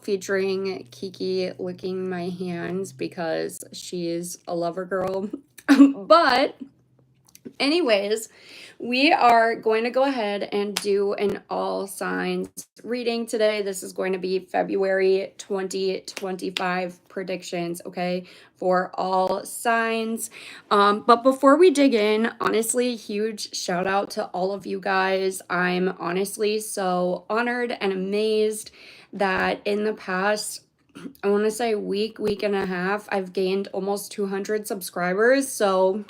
featuring Kiki licking my hands because she's a lover girl. But anyways, we are going to go ahead and do an all signs reading today. This is going to be February 2025 predictions, okay, for all signs. But before we dig in, honestly, huge shout out to all of you guys. I'm honestly so honored and amazed that in the past, I want to say week and a half, I've gained almost 200 subscribers. So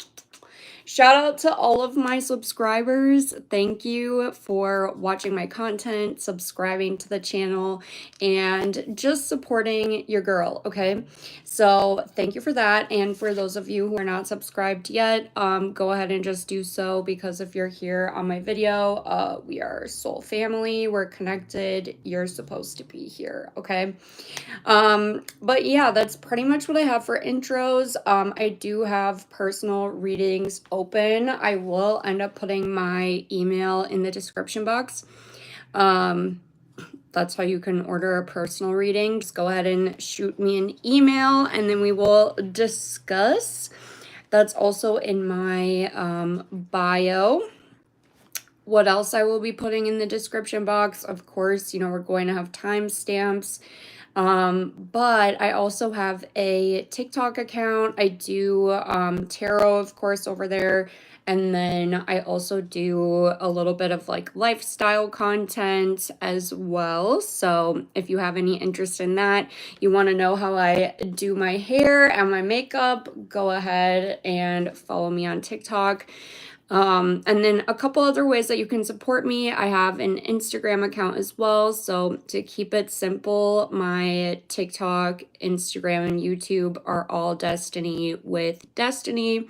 shout out to all of my subscribers. Thank you for watching my content, subscribing to the channel, and just supporting your girl, okay? So thank you for that. And for those of you who are not subscribed yet, go ahead and just do so, because if you're here on my video, we are soul family. We're connected. You're supposed to be here, okay? But yeah, that's pretty much what I have for intros. I do have personal readings open. I will end up putting my email in the description box. That's how you can order a personal reading. Just go ahead and shoot me an email and then we will discuss. That's also in my bio. What else I will be putting in the description box? Of course, you know, we're going to have timestamps. But I also have a TikTok account. I do tarot, of course, over there. And then I also do a little bit of like lifestyle content as well. So if you have any interest in that, you want to know how I do my hair and my makeup, go ahead and follow me on TikTok. And then a couple other ways that you can support me. I have an Instagram account as well. So to keep it simple, my TikTok, Instagram, and YouTube are all Destiny with Destiny.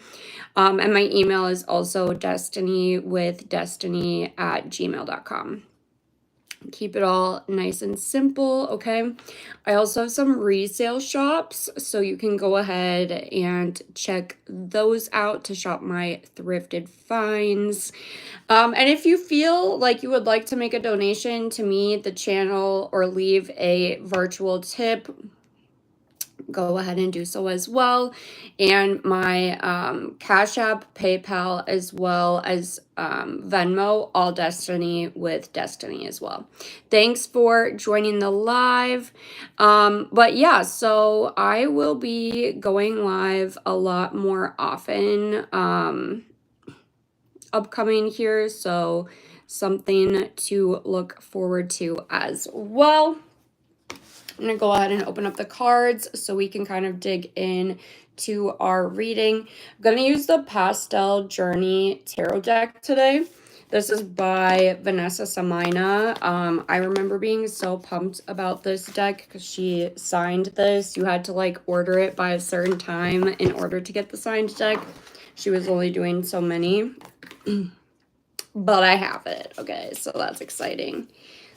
And my email is also destinywithdestiny@gmail.com. Keep it all nice and simple, okay? I also have some resale shops, so you can go ahead and check those out to shop my thrifted finds. And if you feel like you would like to make a donation to me, the channel, or leave a virtual tip, go ahead and do so as well. And my Cash App, PayPal, as well as Venmo, all Destiny with Destiny as well. Thanks for joining the live. But yeah, so I will be going live a lot more often upcoming here, so something to look forward to as well. I'm going to go ahead and open up the cards so we can kind of dig in to our reading. I'm going to use the Pastel Journey Tarot deck today. This is by Vanessa Samina. I remember being so pumped about this deck because she signed this. You had to like order it by a certain time in order to get the signed deck. She was only doing so many, but I have it. Okay, so that's exciting.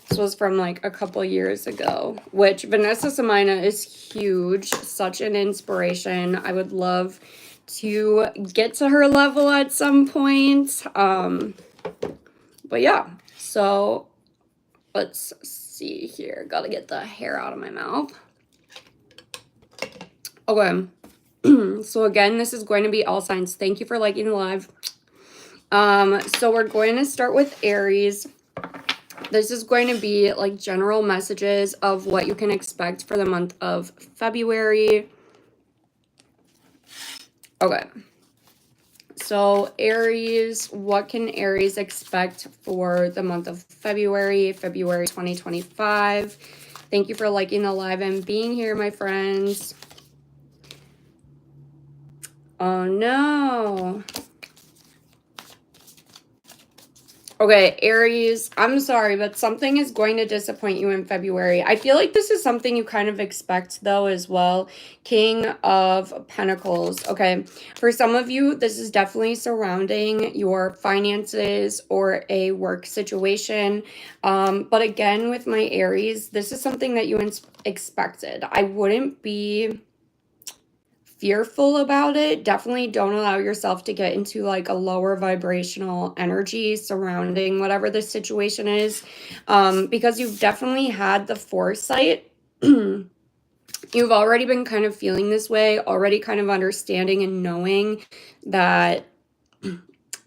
This was from like a couple years ago, which Vanessa Samina is huge, such an inspiration. I would love to get to her level at some point. But yeah, so let's see here. Gotta get the hair out of my mouth. Okay, so again, this is going to be all signs. Thank you for liking the live. So we're going to start with Aries. This is going to be like general messages of what you can expect for the month of February. Okay. So Aries, what can Aries expect for the month of February 2025? Thank you for liking the live and being here, my friends. Oh no. Okay, Aries, I'm sorry, but something is going to disappoint you in February. I feel like this is something you kind of expect, though, as well. King of Pentacles. Okay, for some of you, this is definitely surrounding your finances or a work situation. But again, with my Aries, this is something that you expected. I wouldn't be fearful about it. Definitely don't allow yourself to get into like a lower vibrational energy surrounding whatever the situation is, because you've definitely had the foresight You've already been kind of feeling this way, already kind of understanding and knowing that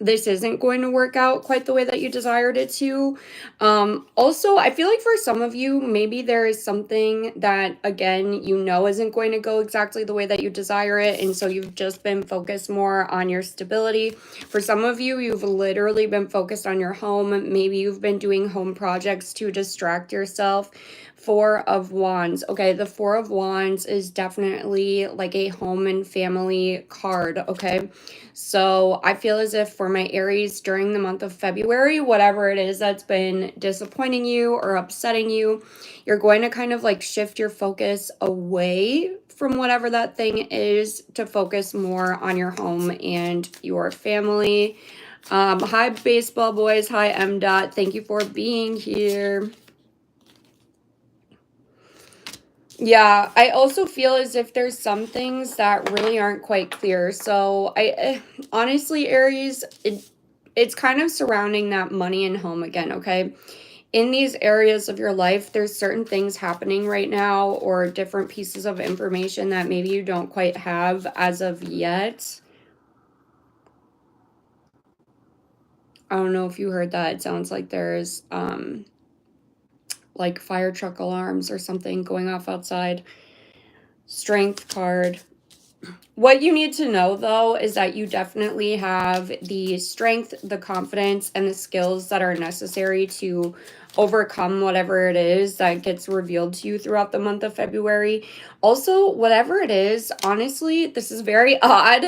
this isn't going to work out quite the way that you desired it to. Also, I feel like for some of you, maybe there is something that, again, you know isn't going to go exactly the way that you desire it, and so you've just been focused more on your stability. For some of you, you've literally been focused on your home. Maybe you've been doing home projects to distract yourself. Four of Wands. Okay, the Four of Wands is definitely like a home and family card, okay? So I feel as if for my Aries during the month of February, whatever it is that's been disappointing you or upsetting you, you're going to kind of like shift your focus away from whatever that thing is to focus more on your home and your family. Hi, baseball boys. Hi, M. Dot. Thank you for being here. Yeah, I also feel as if there's some things that really aren't quite clear. So honestly, Aries, it's kind of surrounding that money and home again, okay? In these areas of your life, there's certain things happening right now or different pieces of information that maybe you don't quite have as of yet. I don't know if you heard that. It sounds like there's like fire truck alarms or something going off outside. Strength card. What you need to know, though, is that you definitely have the strength, the confidence, and the skills that are necessary to overcome whatever it is that gets revealed to you throughout the month of February. Also, whatever it is, honestly, this is very odd,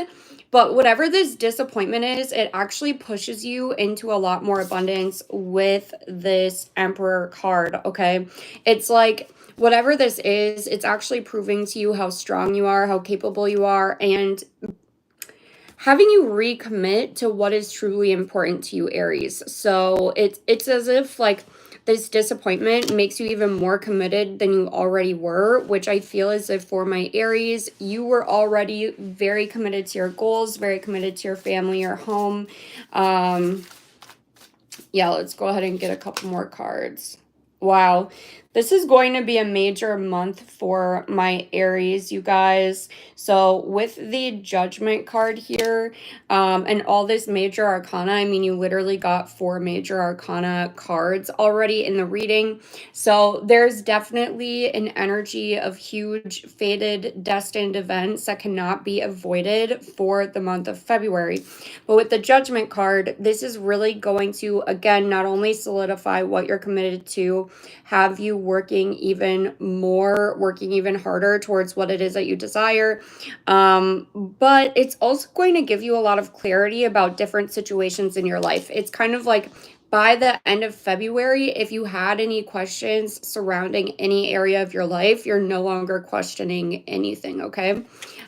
but whatever this disappointment is, it actually pushes you into a lot more abundance with this Emperor card, okay? It's like, whatever this is, it's actually proving to you how strong you are, how capable you are, and having you recommit to what is truly important to you, Aries. So it's as if like this disappointment makes you even more committed than you already were, which I feel as if for my Aries, you were already very committed to your goals, very committed to your family, your home. Yeah, let's go ahead and get a couple more cards. Wow, this is going to be a major month for my Aries, you guys. So with the Judgment card here, and all this major arcana, I mean, you literally got 4 major arcana cards already in the reading. So there's definitely an energy of huge, fated, destined events that cannot be avoided for the month of February. But with the Judgment card, this is really going to, again, not only solidify what you're committed to, have you working even more, working even harder towards what it is that you desire. But it's also going to give you a lot of clarity about different situations in your life. It's kind of like by the end of February, if you had any questions surrounding any area of your life, you're no longer questioning anything, okay?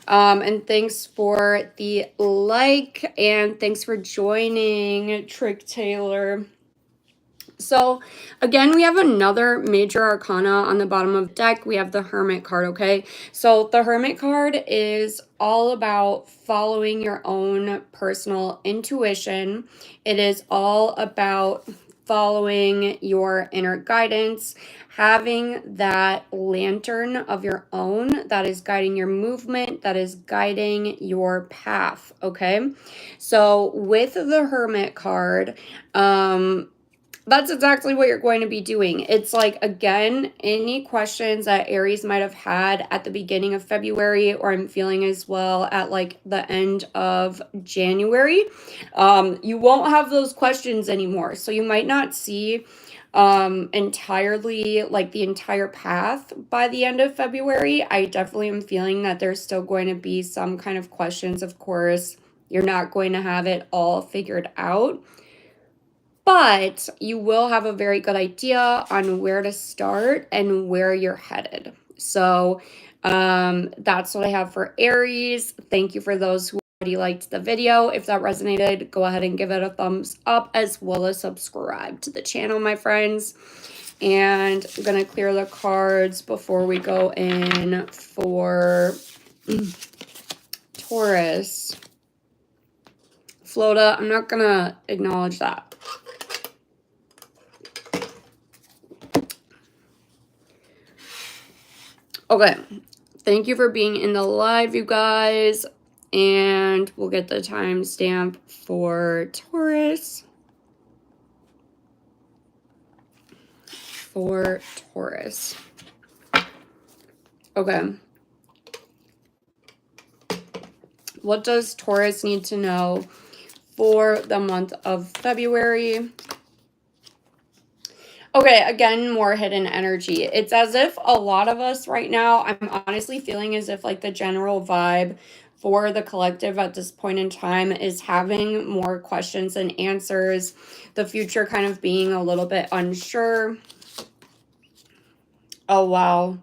And thanks for the like, and thanks for joining, Trick Taylor. So again, we have another major arcana on the bottom of the deck. We have the Hermit card, okay? So the Hermit card is all about following your own personal intuition. It is all about following your inner guidance, having that lantern of your own that is guiding your movement, that is guiding your path, okay? So with the Hermit card, that's exactly what you're going to be doing. It's like, again, any questions that Aries might have had at the beginning of February, or I'm feeling as well at like the end of January, you won't have those questions anymore. So you might not see entirely like the entire path by the end of February. I definitely am feeling that there's still going to be some kind of questions. Of course, you're not going to have it all figured out, but you will have a very good idea on where to start and where you're headed. So that's what I have for Aries. Thank you for those who already liked the video. If that resonated, go ahead and give it a thumbs up, as well as subscribe to the channel, my friends. And I'm going to clear the cards before we go in for Taurus. Flota, I'm not going to acknowledge that. Okay. Thank you for being in the live, you guys. And we'll get the timestamp for Taurus. For Taurus. Okay. What does Taurus need to know for the month of February? Okay, again, more hidden energy. It's as if a lot of us right now, I'm honestly feeling as if like the general vibe for the collective at this point in time is having more questions than answers, the future kind of being a little bit unsure. Oh, wow.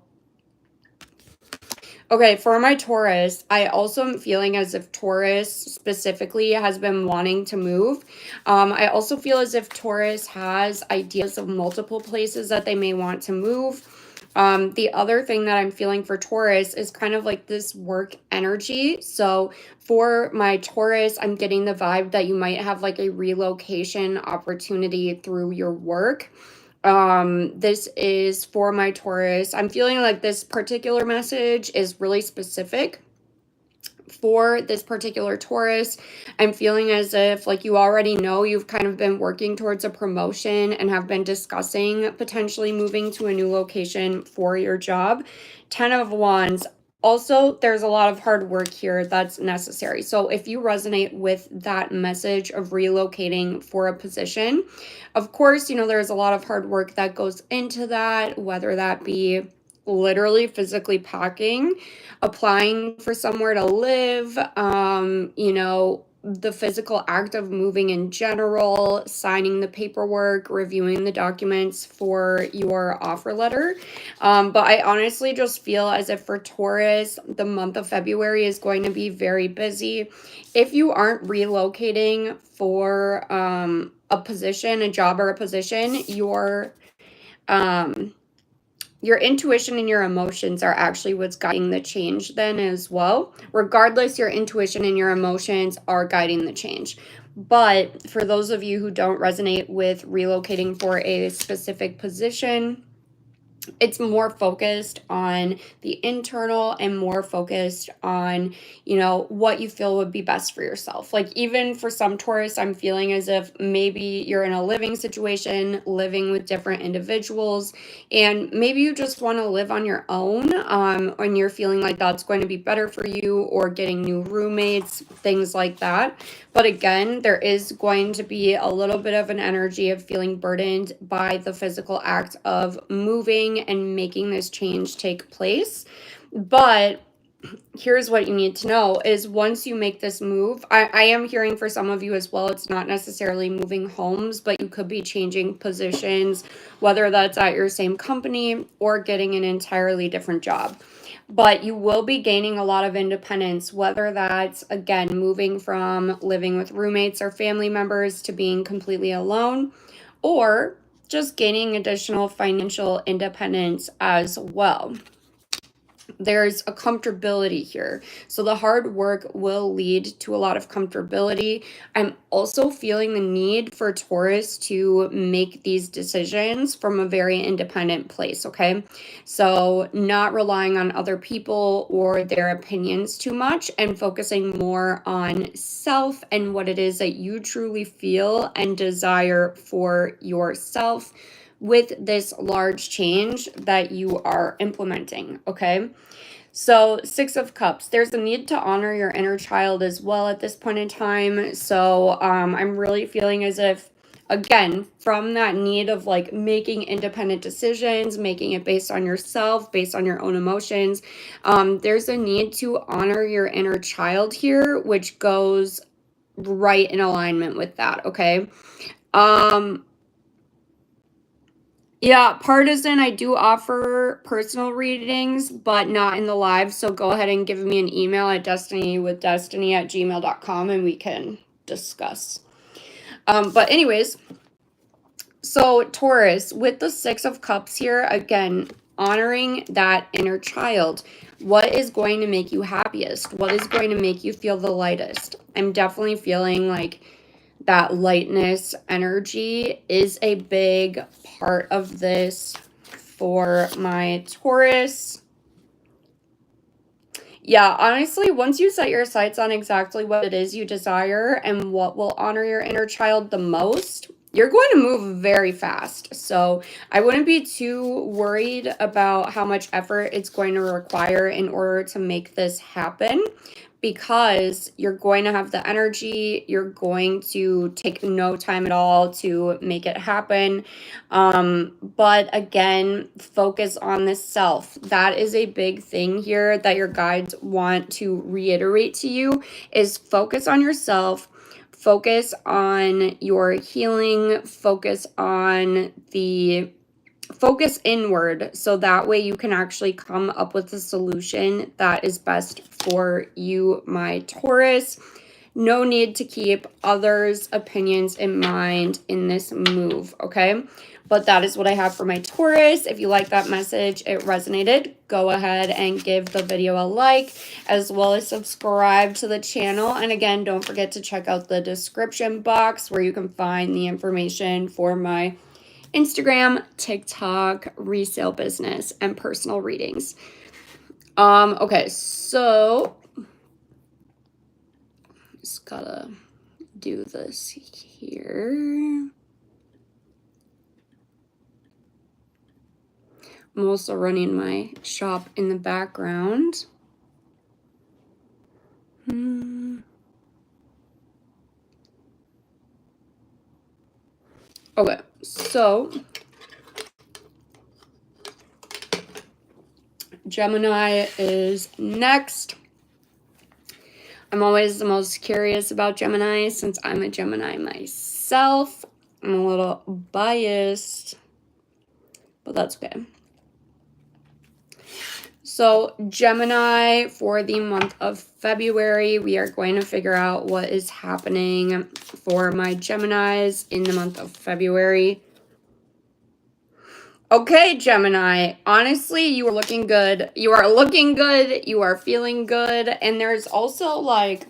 Okay, for my Taurus, I also am feeling as if Taurus specifically has been wanting to move. I also feel as if Taurus has ideas of multiple places that they may want to move. The other thing that I'm feeling for Taurus is kind of like this work energy. So for my Taurus, I'm getting the vibe that you might have like a relocation opportunity through your work. This is for my Taurus. I'm feeling like this particular message is really specific for this particular Taurus. I'm feeling as if like you already know you've kind of been working towards a promotion and have been discussing potentially moving to a new location for your job. 10 of Wands. Also, there's a lot of hard work here that's necessary. So if you resonate with that message of relocating for a position, of course, you know, there's a lot of hard work that goes into that, whether that be literally physically packing, applying for somewhere to live, you know, the physical act of moving in general, signing the paperwork, reviewing the documents for your offer letter. But I honestly just feel as if for Taurus, the month of February is going to be very busy. If you aren't relocating for a position, a job or a position, your intuition and your emotions are actually what's guiding the change then as well. Regardless, your intuition and your emotions are guiding the change. But for those of you who don't resonate with relocating for a specific position, it's more focused on the internal and more focused on, you know, what you feel would be best for yourself. Like even for some Taurus, I'm feeling as if maybe you're in a living situation, living with different individuals, and maybe you just want to live on your own, and you're feeling like that's going to be better for you, or getting new roommates, things like that. But again, there is going to be a little bit of an energy of feeling burdened by the physical act of moving and making this change take place. But here's what you need to know is once you make this move, I am hearing for some of you as well, it's not necessarily moving homes, but you could be changing positions, whether that's at your same company or getting an entirely different job. But you will be gaining a lot of independence, whether that's, again, moving from living with roommates or family members to being completely alone, or just gaining additional financial independence as well. There's a comfortability here. So the hard work will lead to a lot of comfortability. I'm also feeling the need for Taurus to make these decisions from a very independent place, okay? So not relying on other people or their opinions too much and focusing more on self and what it is that you truly feel and desire for yourself with this large change that you are implementing, okay? So 6 of Cups, there's a need to honor your inner child as well at this point in time. So I'm really feeling as if, again, from that need of like making independent decisions, making it based on yourself, based on your own emotions, there's a need to honor your inner child here, which goes right in alignment with that, okay? Yeah, partisan, I do offer personal readings, but not in the live. So go ahead and give me an email at destinywithdestiny@gmail.com and we can discuss. But anyways, so Taurus, with the 6 of Cups here, again, honoring that inner child. What is going to make you happiest? What is going to make you feel the lightest? I'm definitely feeling like that lightness energy is a big part of this for my Taurus. Yeah, honestly, once you set your sights on exactly what it is you desire and what will honor your inner child the most, you're going to move very fast. So I wouldn't be too worried about how much effort it's going to require in order to make this happen, because you're going to have the energy, you're going to take no time at all to make it happen. But again, focus on the self. That is a big thing here that your guides want to reiterate to you, is focus on yourself, focus on your healing, focus inward, so that way you can actually come up with a solution that is best for you, my Taurus. No need to keep others' opinions in mind in this move, okay? But that is what I have for my Taurus. If you like that message, it resonated, go ahead and give the video a like, as well as subscribe to the channel. And again, don't forget to check out the description box where you can find the information for my Instagram, TikTok, resale business, and personal readings. Okay, so just gotta do this here. I'm also running my shop in the background. Okay, so Gemini is next. I'm always the most curious about Gemini since I'm a Gemini myself. I'm a little biased, but that's okay. So Gemini, for the month of February, we are going to figure out what is happening for my Geminis in the month of February. Okay, Gemini, honestly, you are looking good. You are looking good. You are feeling good. And there's also like,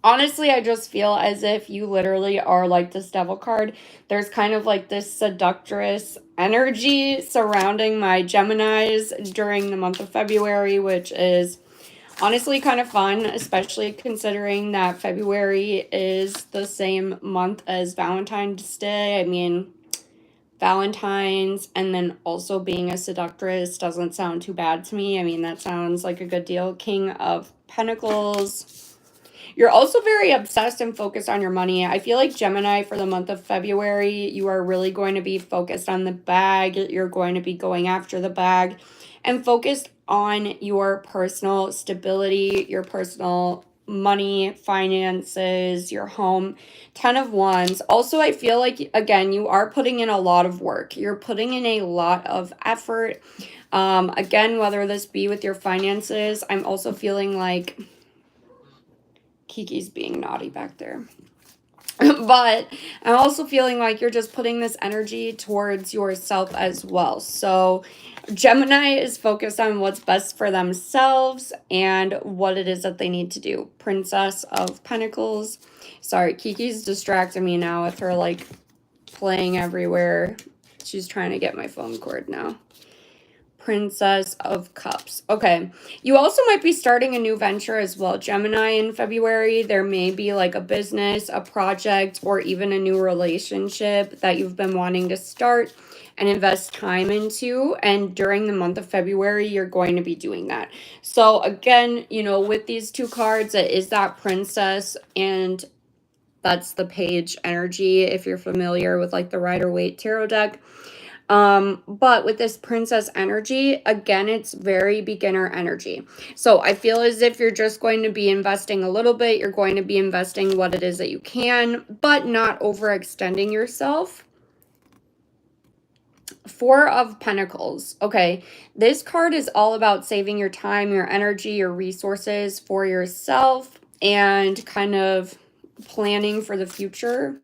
honestly, I just feel as if you literally are like this devil card. There's kind of like this seductress energy surrounding my Geminis during the month of February, which is honestly kind of fun, especially considering that February is the same month as Valentine's Day. I mean, Valentine's and then also being a seductress doesn't sound too bad to me. I mean, that sounds like a good deal. King of Pentacles. You're also very obsessed and focused on your money. I feel like Gemini, for the month of February, you are really going to be focused on the bag. You're going to be going after the bag and focused on your personal stability, your personal money, finances, your home. 10 of Wands. Also, I feel like, again, you are putting in a lot of work. You're putting in a lot of effort. Again, whether this be with your finances, I'm also feeling like Kiki's being naughty back there. But I'm also feeling like you're just putting this energy towards yourself as well. So Gemini is focused on what's best for themselves and what it is that they need to do. Princess of Pentacles. Sorry, Kiki's distracting me now with her like playing everywhere. She's trying to get my phone cord now. Princess of Cups. Okay, you also might be starting a new venture as well, Gemini, in February. There may be like a business, a project, or even a new relationship that you've been wanting to start and invest time into. And during the month of February, you're going to be doing that. So again, you know, with these two cards, it is that Princess, and that's the Page energy if you're familiar with like the Rider-Waite tarot deck. But with this Princess energy, again, it's very beginner energy. So I feel as if you're just going to be investing a little bit. You're going to be investing what it is that you can, but not overextending yourself. Four of Pentacles. Okay, this card is all about saving your time, your energy, your resources for yourself, and kind of planning for the future.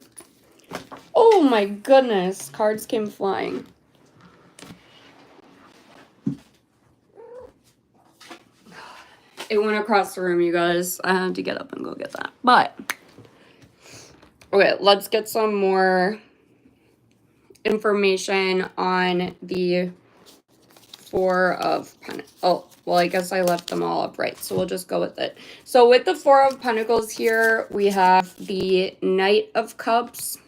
Oh my goodness, cards came flying. It went across the room, you guys. I had to get up and go get that. But, okay, let's get some more information on the Four of Pentacles. Oh, well, I guess I left them all upright, so we'll just go with it. So with the Four of Pentacles here, we have the Knight of Cups,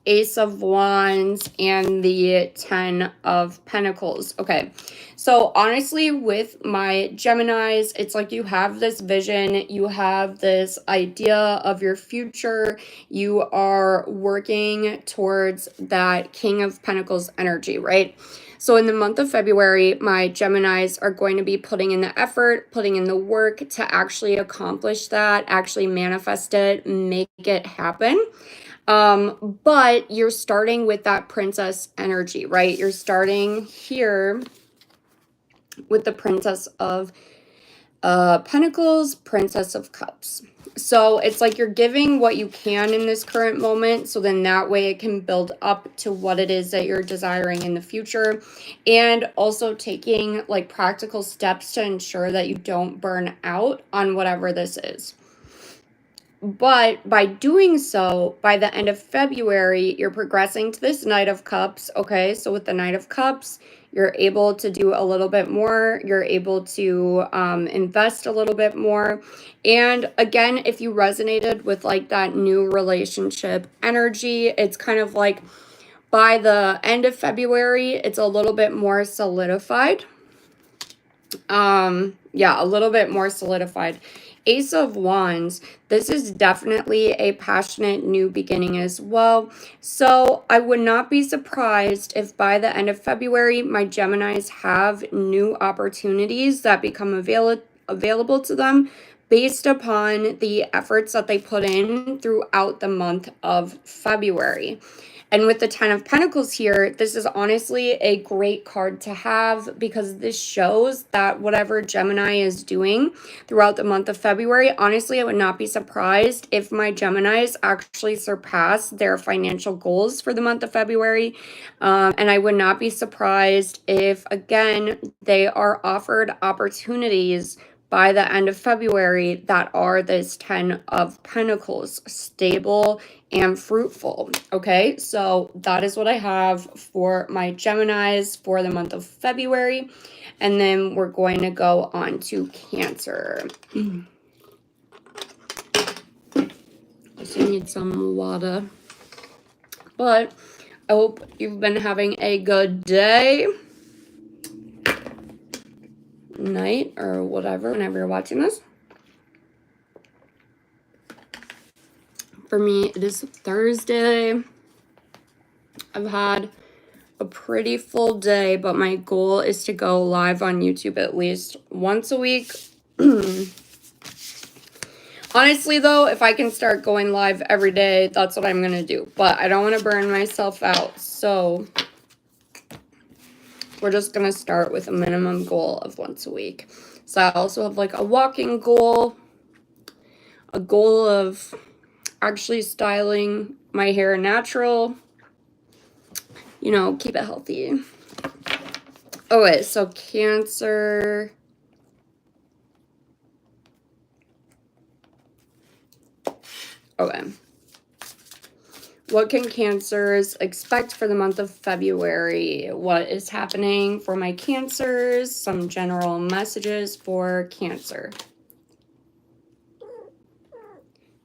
Ace of Wands, and the Ten of Pentacles. Okay, so honestly, with my Geminis, it's like you have this vision, you have this idea of your future, you are working towards that King of Pentacles energy, right? So in the month of February, my Geminis are going to be putting in the effort, putting in the work to actually accomplish that, actually manifest it, make it happen. But you're starting with that princess energy, right? You're starting here with the Princess of Pentacles, Princess of Cups. So it's like you're giving what you can in this current moment, so then that way it can build up to what it is that you're desiring in the future, and also taking like practical steps to ensure that you don't burn out on whatever this is. But by doing so, by the end of February, you're progressing to this Knight of Cups, okay? So with the Knight of Cups, you're able to do a little bit more. You're able to invest a little bit more. And again, if you resonated with like that new relationship energy, it's kind of like by the end of February, it's a little bit more solidified. Yeah, a little bit more solidified. Ace of Wands, this is definitely a passionate new beginning as well. So I would not be surprised if by the end of February, my Geminis have new opportunities that become available to them based upon the efforts that they put in throughout the month of February. And with the Ten of Pentacles here, this is honestly a great card to have because this shows that whatever Gemini is doing throughout the month of February, honestly, I would not be surprised if my Geminis actually surpass their financial goals for the month of February. And I would not be surprised if, again, they are offered opportunities by the end of February that are this Ten of Pentacles, stable and fruitful. Okay, so that is what I have for my Geminis for the month of February. And then we're going to go on to Cancer. I need some water. But I hope you've been having a good day, night, or whatever, whenever you're watching this. For me, it is Thursday. I've had a pretty full day, but my goal is to go live on YouTube at least once a week. Honestly, though, if I can start going live every day, that's what I'm going to do. But I don't want to burn myself out, so we're just going to start with a minimum goal of once a week. So I also have like a walking goal, a goal of actually styling my hair natural, you know, keep it healthy. Okay, so Cancer. Okay. What can Cancers expect for the month of February? What is happening for my Cancers? Some general messages for Cancer.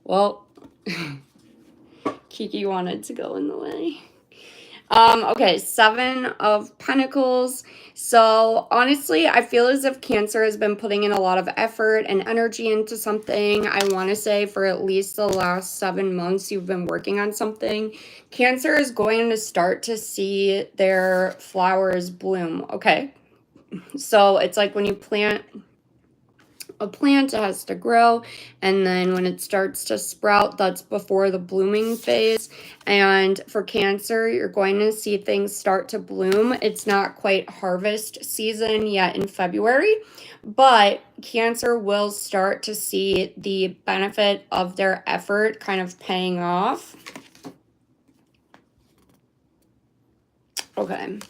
Well, Kiki wanted to go in the way. Okay, Seven of Pentacles. So honestly, I feel as if Cancer has been putting in a lot of effort and energy into something. I want to say for at least the last 7 months, you've been working on something. Cancer is going to start to see their flowers bloom. Okay, so it's like when you plant a plant, it has to grow, and then when it starts to sprout, that's before the blooming phase. And for Cancer, you're going to see things start to bloom. It's not quite harvest season yet in February, but Cancer will start to see the benefit of their effort kind of paying off. Okay.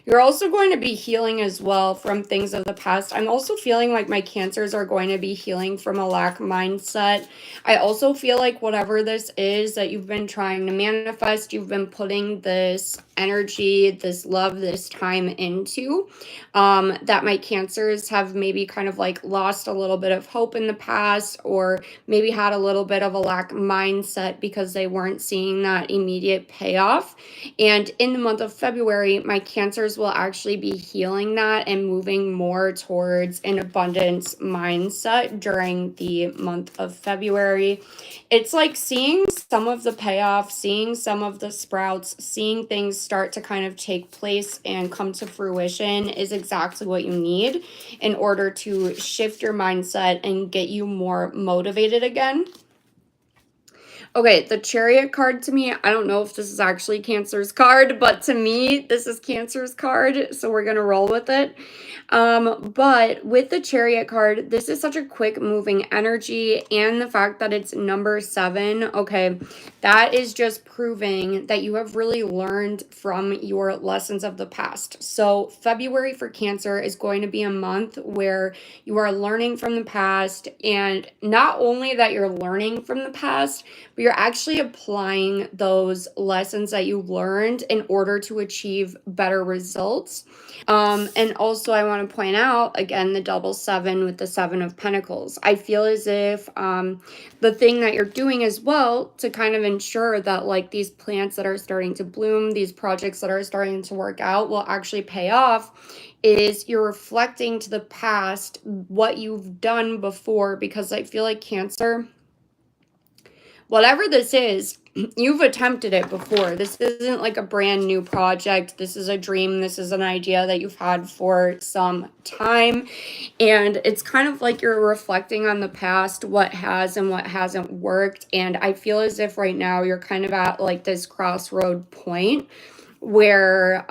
You're also going to be healing as well from things of the past. I'm also feeling like my Cancers are going to be healing from a lack mindset. I also feel like whatever this is that you've been trying to manifest, you've been putting this energy, this love, this time into, that my Cancers have maybe kind of like lost a little bit of hope in the past, or maybe had a little bit of a lack mindset because they weren't seeing that immediate payoff. And in the month of February, my Cancers will actually be healing that and moving more towards an abundance mindset during the month of February. It's like seeing some of the payoff, seeing some of the sprouts, seeing things start to kind of take place and come to fruition is exactly what you need in order to shift your mindset and get you more motivated again. Okay, the Chariot card to me, I don't know if this is actually Cancer's card, but to me, this is Cancer's card, so we're going to roll with it. But with the Chariot card, this is such a quick moving energy, and the fact that it's number 7, okay, that is just proving that you have really learned from your lessons of the past. So February for Cancer is going to be a month where you are learning from the past, and not only that you're learning from the past, but you're actually applying those lessons that you learned in order to achieve better results. And also I want to point out, again, the double 7 with the 7 of Pentacles. I feel as if the thing that you're doing as well to kind of ensure that like these plants that are starting to bloom, these projects that are starting to work out will actually pay off, is you're reflecting to the past what you've done before, because I feel like Cancer, whatever this is, you've attempted it before. This isn't like a brand new project. This is a dream. This is an idea that you've had for some time. And it's kind of like you're reflecting on the past, what has and what hasn't worked. And I feel as if right now you're kind of at like this crossroad point where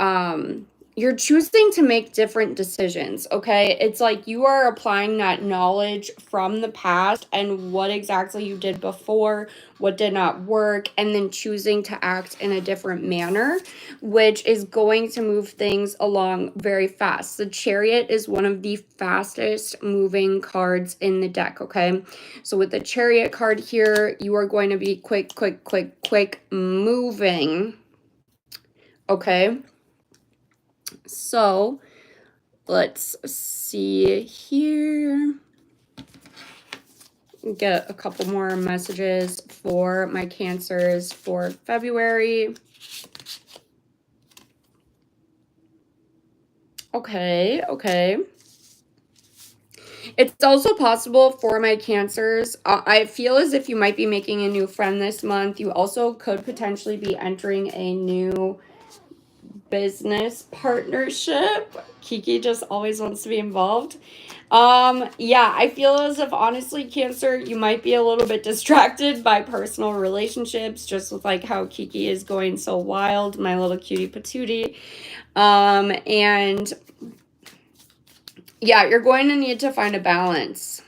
you're choosing to make different decisions, okay? It's like you are applying that knowledge from the past and what exactly you did before, what did not work, and then choosing to act in a different manner, which is going to move things along very fast. The Chariot is one of the fastest moving cards in the deck, okay? So with the Chariot card here, you are going to be quick moving, okay? So let's see here. Get a couple more messages for my Cancers for February. Okay. It's also possible for my Cancers. I feel as if you might be making a new friend this month. You also could potentially be entering a new business partnership. Kiki just always wants to be involved. Yeah, I feel as if honestly, Cancer, you might be a little bit distracted by personal relationships, just with like how Kiki is going so wild, my little cutie patootie. And yeah, you're going to need to find a balance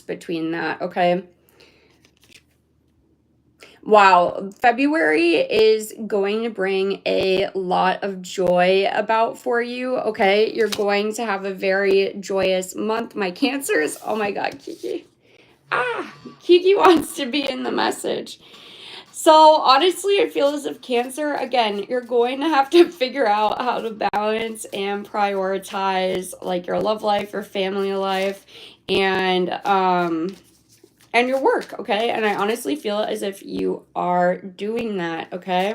between that, okay? Wow, February is going to bring a lot of joy about for you, okay? You're going to have a very joyous month. My Cancers, oh my God, Kiki. Kiki wants to be in the message. So honestly, I feel as if Cancer, again, you're going to have to figure out how to balance and prioritize like your love life, your family life, and your work, okay? And I honestly feel as if you are doing that, okay?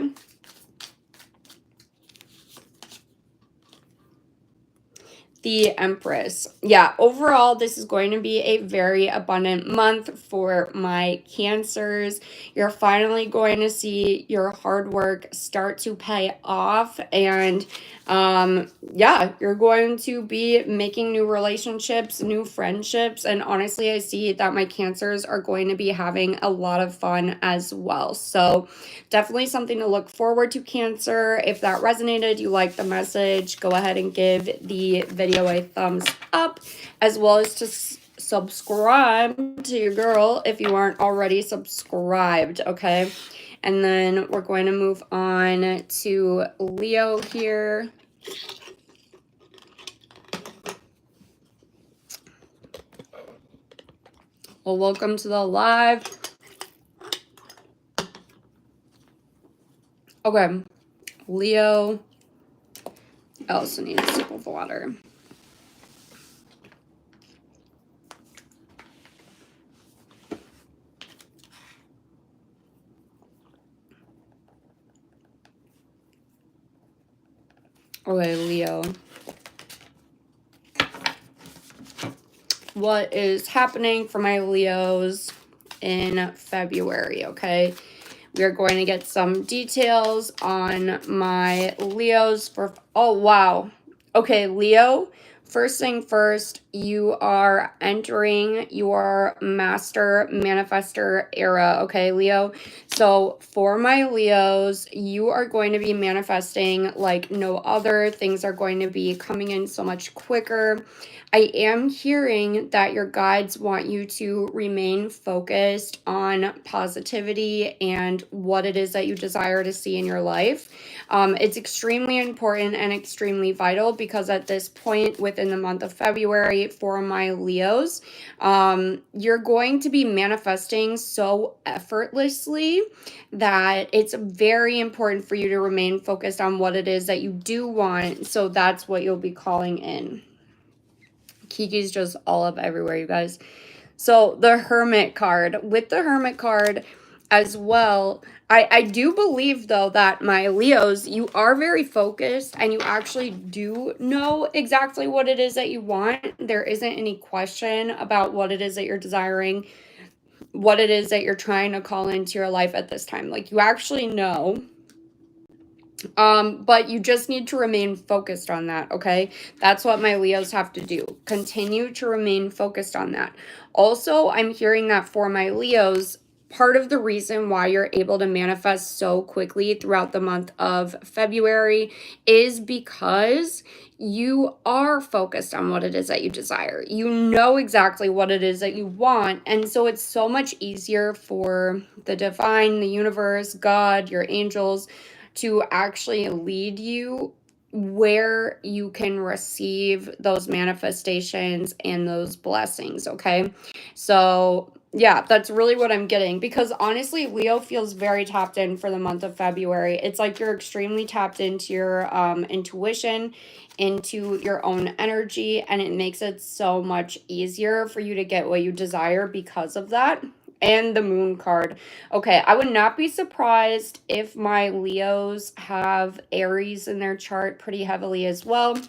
The Empress. Yeah, overall, this is going to be a very abundant month for my Cancers. You're finally going to see your hard work start to pay off, and yeah, you're going to be making new relationships, new friendships, and honestly, I see that my Cancers are going to be having a lot of fun as well. So definitely something to look forward to, Cancer. If that resonated, you like the message, go ahead and give the video a thumbs up, as well as to subscribe to your girl if you aren't already subscribed, okay? And then we're going to move on to Leo here. Well, welcome to the live. Okay, Leo. I also need a sip of water. Okay, Leo. What is happening for my Leos in February, okay? We are going to get some details on my Leos for... Oh, wow. Okay, Leo, first thing first, you are entering your master manifester era, okay, Leo? So for my Leos, you are going to be manifesting like no other. Things are going to be coming in so much quicker. I am hearing that your guides want you to remain focused on positivity and what it is that you desire to see in your life. It's extremely important and extremely vital because at this point within the month of February for my Leos, you're going to be manifesting so effortlessly that it's very important for you to remain focused on what it is that you do want. So that's what you'll be calling in. Kiki's just all up everywhere, you guys. So the Hermit card. With the Hermit card as well, I do believe, though, that my Leos, you are very focused and you actually do know exactly what it is that you want. There isn't any question about what it is that you're desiring, what it is that you're trying to call into your life at this time. Like, you actually know. But you just need to remain focused on that, okay? That's what my Leos have to do. Continue to remain focused on that. Also, I'm hearing that for my Leos, part of the reason why you're able to manifest so quickly throughout the month of February is because you are focused on what it is that you desire. You know exactly what it is that you want. And so it's so much easier for the divine, the universe, God, your angels, to actually lead you where you can receive those manifestations and those blessings, okay? So yeah, that's really what I'm getting, because honestly, Leo feels very tapped in for the month of February. It's like you're extremely tapped into your intuition, into your own energy, and it makes it so much easier for you to get what you desire because of that. And the Moon card. Okay, I would not be surprised if my Leos have Aries in their chart pretty heavily as well.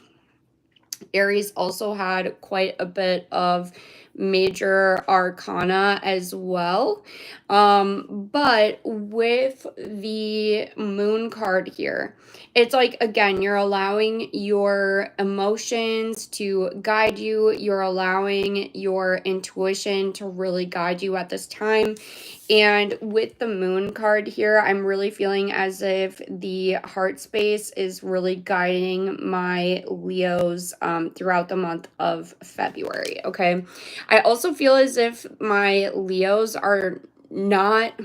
Aries also had quite a bit of major arcana as well. But with the Moon card here, it's like, again, you're allowing your emotions to guide you. You're allowing your intuition to really guide you at this time. And with the Moon card here, I'm really feeling as if the heart space is really guiding my Leos throughout the month of February, okay? I also feel as if my Leos are not,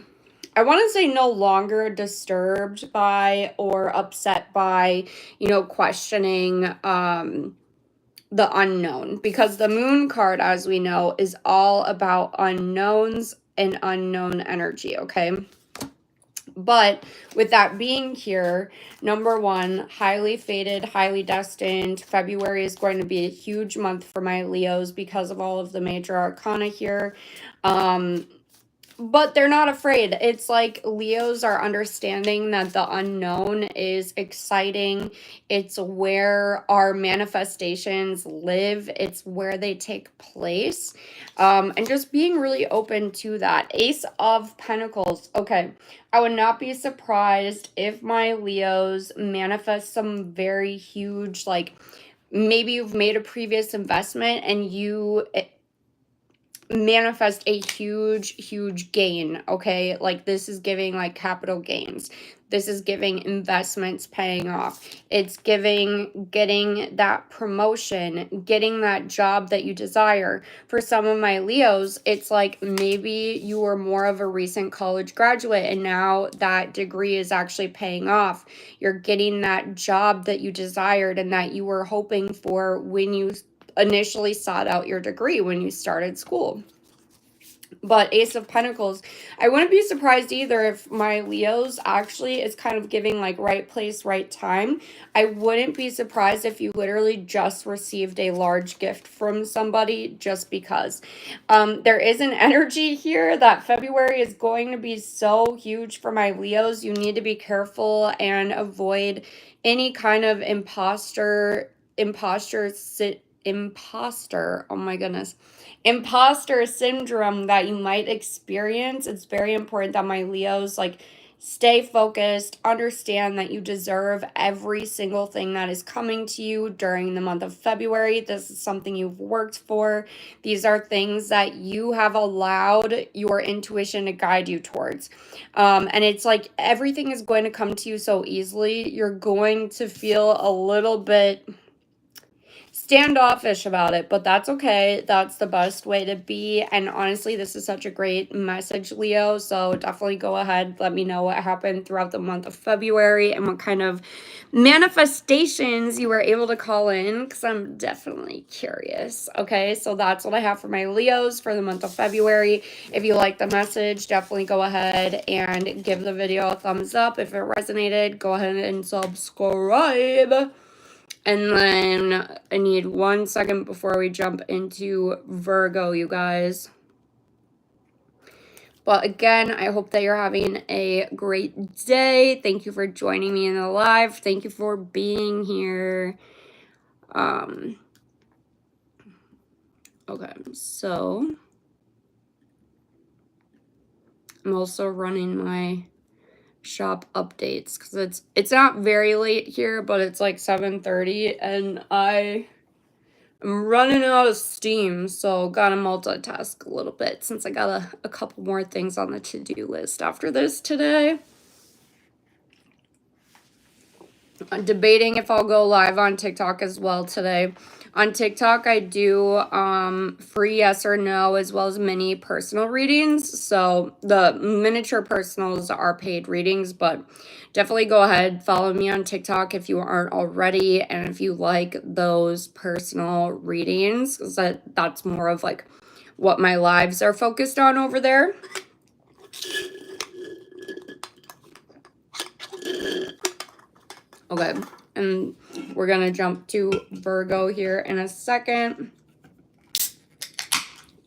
I want to say no longer disturbed by or upset by, you know, questioning the unknown, because the Moon card, as we know, is all about unknowns and unknown energy, okay? But with that being here, number one, highly fated, highly destined. February is going to be a huge month for my Leos because of all of the major arcana here. But they're not afraid. It's like Leos are understanding that the unknown is exciting. It's where our manifestations live. It's where they take place. And just being really open to that. Ace of Pentacles. Okay, I would not be surprised if my Leos manifest some very huge, like, maybe you've made a previous investment and you manifest a huge gain, okay? Like, this is giving like capital gains. This is giving investments paying off. It's giving getting that promotion, getting that job that you desire. For some of my Leos, it's like maybe you were more of a recent college graduate and now that degree is actually paying off. You're getting that job that you desired and that you were hoping for when you initially sought out your degree, when you started school. But Ace of Pentacles, I wouldn't be surprised either if my Leos actually is kind of giving like right place, right time. I wouldn't be surprised if you literally just received a large gift from somebody just because. There is an energy here that February is going to be so huge for my Leos. You need to be careful and avoid any kind of imposter, oh my goodness, imposter syndrome that you might experience. It's very important that my Leos like stay focused, understand that you deserve every single thing that is coming to you during the month of February. This is something you've worked for. These are things that you have allowed your intuition to guide you towards. And it's like everything is going to come to you so easily. You're going to feel a little bit standoffish about it, but that's okay. That's the best way to be. And honestly, this is such a great message, Leo. So definitely go ahead. Let me know what happened throughout the month of February and what kind of manifestations you were able to call in, because I'm definitely curious. Okay, so that's what I have for my Leos for the month of February. If you like the message, definitely go ahead and give the video a thumbs up. If it resonated, go ahead and subscribe. And then I need 1 second before we jump into Virgo, you guys. But again, I hope that you're having a great day. Thank you for joining me in the live. Thank you for being here. Okay, so I'm also running my shop updates because it's not very late here, but it's like 7:30 and I'm running out of steam, so gotta multitask a little bit since I got a couple more things on the to-do list after this today. I'm debating if I'll go live on TikTok as well today. On TikTok, I do free yes or no as well as mini personal readings. So the miniature personals are paid readings, but definitely go ahead, follow me on TikTok if you aren't already, and if you like those personal readings, because that's more of like what my lives are focused on over there. Okay, and we're going to jump to Virgo here in a second,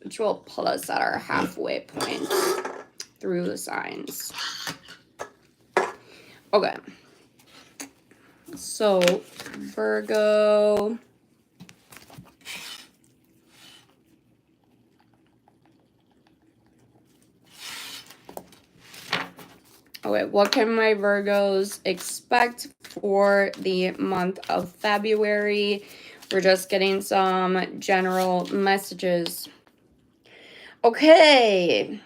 which will put us at our halfway point through the signs. Okay, so Virgo. Okay, what can my Virgos expect for the month of February? We're just getting some general messages. Okay.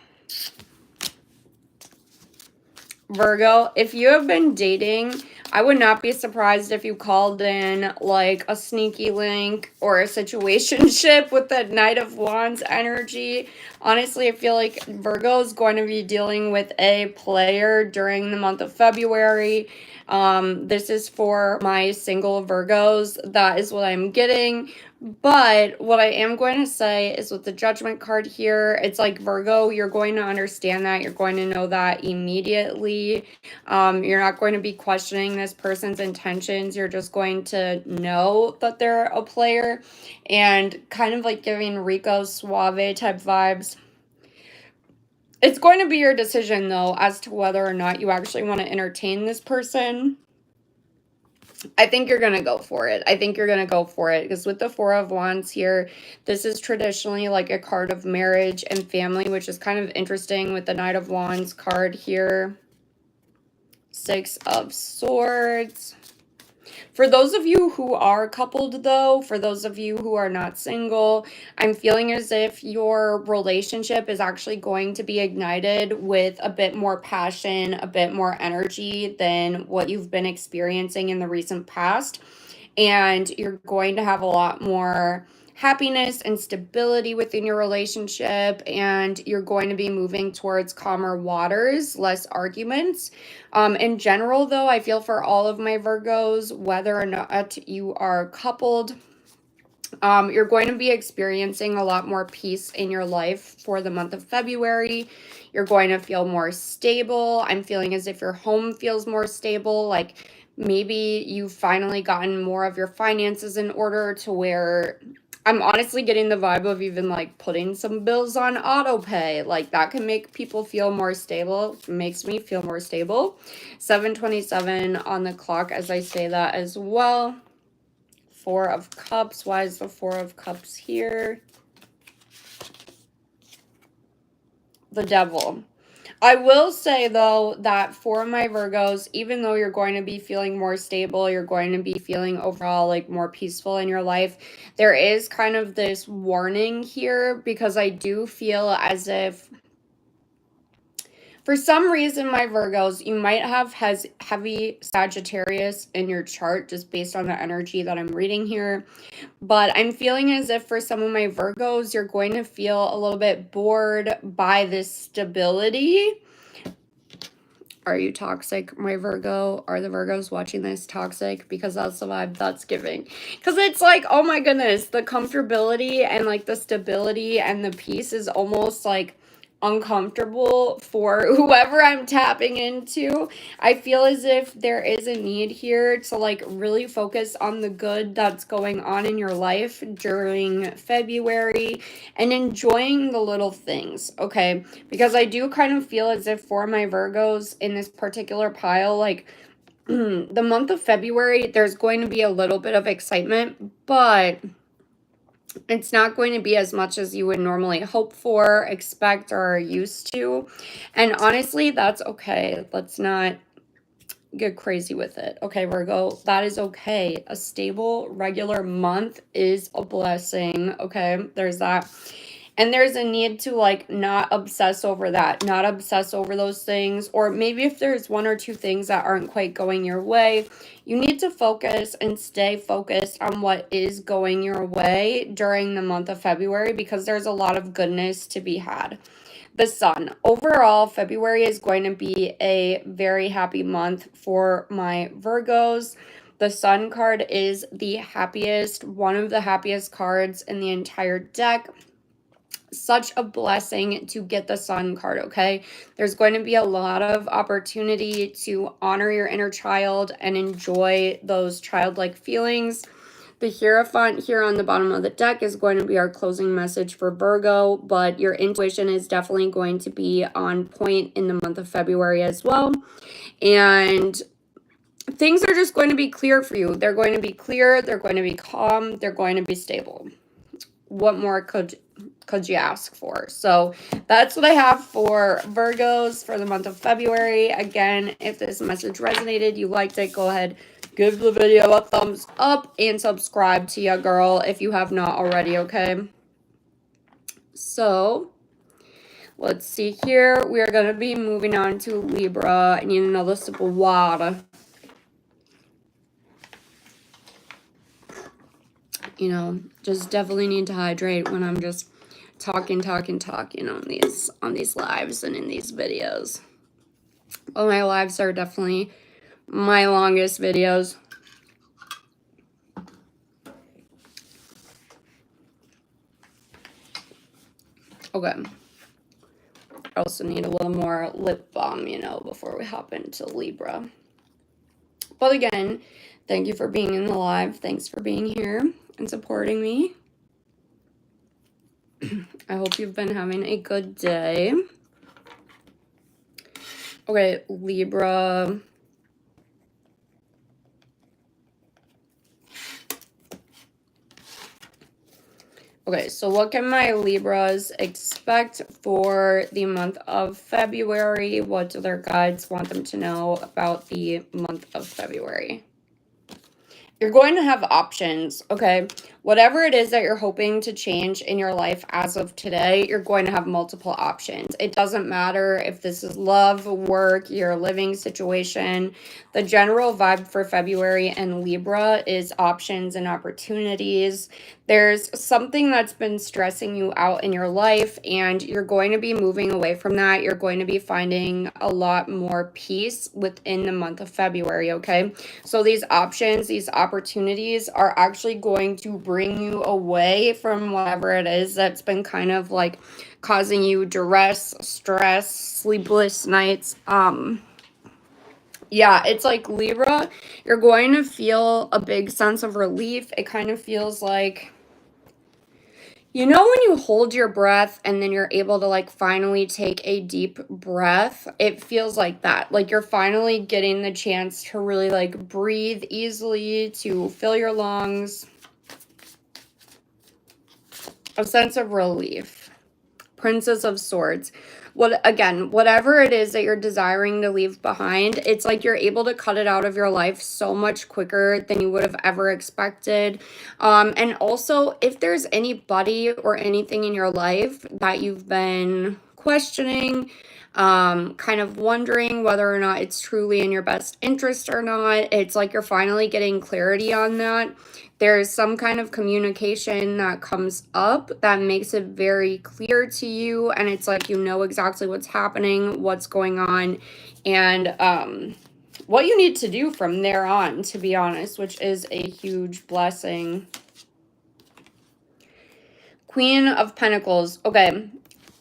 Virgo, if you have been dating, I would not be surprised if you called in like a sneaky link or a situationship with the Knight of Wands energy. Honestly, I feel like Virgo is going to be dealing with a player during the month of February. This is for my single Virgos. That is what I'm getting. But what I am going to say is with the Judgment card here, it's like Virgo, you're going to understand that. You're going to know that immediately. You're not going to be questioning this person's intentions. You're just going to know that they're a player, and kind of like giving Rico Suave type vibes. It's going to be your decision, though, as to whether or not you actually want to entertain this person. I think you're going to go for it. I think you're going to go for it because with the Four of Wands here, this is traditionally like a card of marriage and family, which is kind of interesting with the Knight of Wands card here. Six of Swords. For those of you who are coupled, though, for those of you who are not single, I'm feeling as if your relationship is actually going to be ignited with a bit more passion, a bit more energy than what you've been experiencing in the recent past. And you're going to have a lot more happiness and stability within your relationship, and you're going to be moving towards calmer waters, less arguments. In general, though, I feel for all of my Virgos, whether or not you are coupled, You're going to be experiencing a lot more peace in your life for the month of February. You're going to feel more stable. I'm feeling as if your home feels more stable. Like maybe you've finally gotten more of your finances in order to where I'm honestly getting the vibe of even like putting some bills on auto pay. Like that can make people feel more stable. It makes me feel more stable. 7:27 on the clock as I say that as well. Four of Cups. Why is the Four of Cups here? The Devil. I will say, though, that for my Virgos, even though you're going to be feeling more stable, you're going to be feeling overall like more peaceful in your life, there is kind of this warning here because I do feel as if for some reason, my Virgos, you might have heavy Sagittarius in your chart just based on the energy that I'm reading here. But I'm feeling as if for some of my Virgos, you're going to feel a little bit bored by this stability. Are you toxic, my Virgo? Are the Virgos watching this toxic? Because that's the vibe that's giving. Because it's like, oh my goodness, the comfortability and like the stability and the peace is almost like uncomfortable for whoever I'm tapping into. I feel as if there is a need here to like really focus on the good that's going on in your life during February and enjoying the little things, okay? Because I do kind of feel as if for my Virgos in this particular pile, like the month of February, there's going to be a little bit of excitement, but it's not going to be as much as you would normally hope for, expect, or are used to. And honestly, that's okay. Let's not get crazy with it. Okay, Virgo, that is okay. A stable, regular month is a blessing. Okay, there's that. And there's a need to like not obsess over that, not obsess over those things. Or maybe if there's one or two things that aren't quite going your way, you need to focus and stay focused on what is going your way during the month of February because there's a lot of goodness to be had. The Sun. Overall, February is going to be a very happy month for my Virgos. The Sun card is the happiest, one of the happiest cards in the entire deck. Such a blessing to get the Sun card, okay? There's going to be a lot of opportunity to honor your inner child and enjoy those childlike feelings. The Hierophant here on the bottom of the deck is going to be our closing message for Virgo, but your intuition is definitely going to be on point in the month of February as well. And things are just going to be clear for you. They're going to be clear, they're going to be calm, they're going to be stable. What more could you ask for? So that's what I have for Virgos for the month of February. Again, if this message resonated, you liked it, go ahead, give the video a thumbs up and subscribe to ya girl if you have not already, okay? So let's see here. We are going to be moving on to Libra. I need another sip of water. You know, just definitely need to hydrate when I'm just talk, you know, on these lives and in these videos. Well, my lives are definitely my longest videos. Okay. I also need a little more lip balm, you know, before we hop into Libra. But again, thank you for being in the live. Thanks for being here and supporting me. I hope you've been having a good day. Okay, Libra. Okay, so what can my Libras expect for the month of February? What do their guides want them to know about the month of February? You're going to have options, okay? Whatever it is that you're hoping to change in your life as of today, you're going to have multiple options. It doesn't matter if this is love, work, your living situation. The general vibe for February and Libra is options and opportunities. There's something that's been stressing you out in your life, and you're going to be moving away from that. You're going to be finding a lot more peace within the month of February, okay? So these options opportunities are actually going to bring you away from whatever it is that's been kind of like causing you duress, stress, sleepless nights. Yeah, it's like Libra, you're going to feel a big sense of relief. It kind of feels like, you know, when you hold your breath and then you're able to like finally take a deep breath, it feels like that. Like you're finally getting the chance to really like breathe easily, to fill your lungs. A sense of relief. Princess of Swords. Whatever it is that you're desiring to leave behind, it's like you're able to cut it out of your life so much quicker than you would have ever expected. And also, if there's anybody or anything in your life that you've been questioning, kind of wondering whether or not it's truly in your best interest or not, it's like you're finally getting clarity on that. There's some kind of communication that comes up that makes it very clear to you, and it's like you know exactly what's happening, what's going on, and what you need to do from there on, to be honest, which is a huge blessing. Queen of Pentacles. Okay,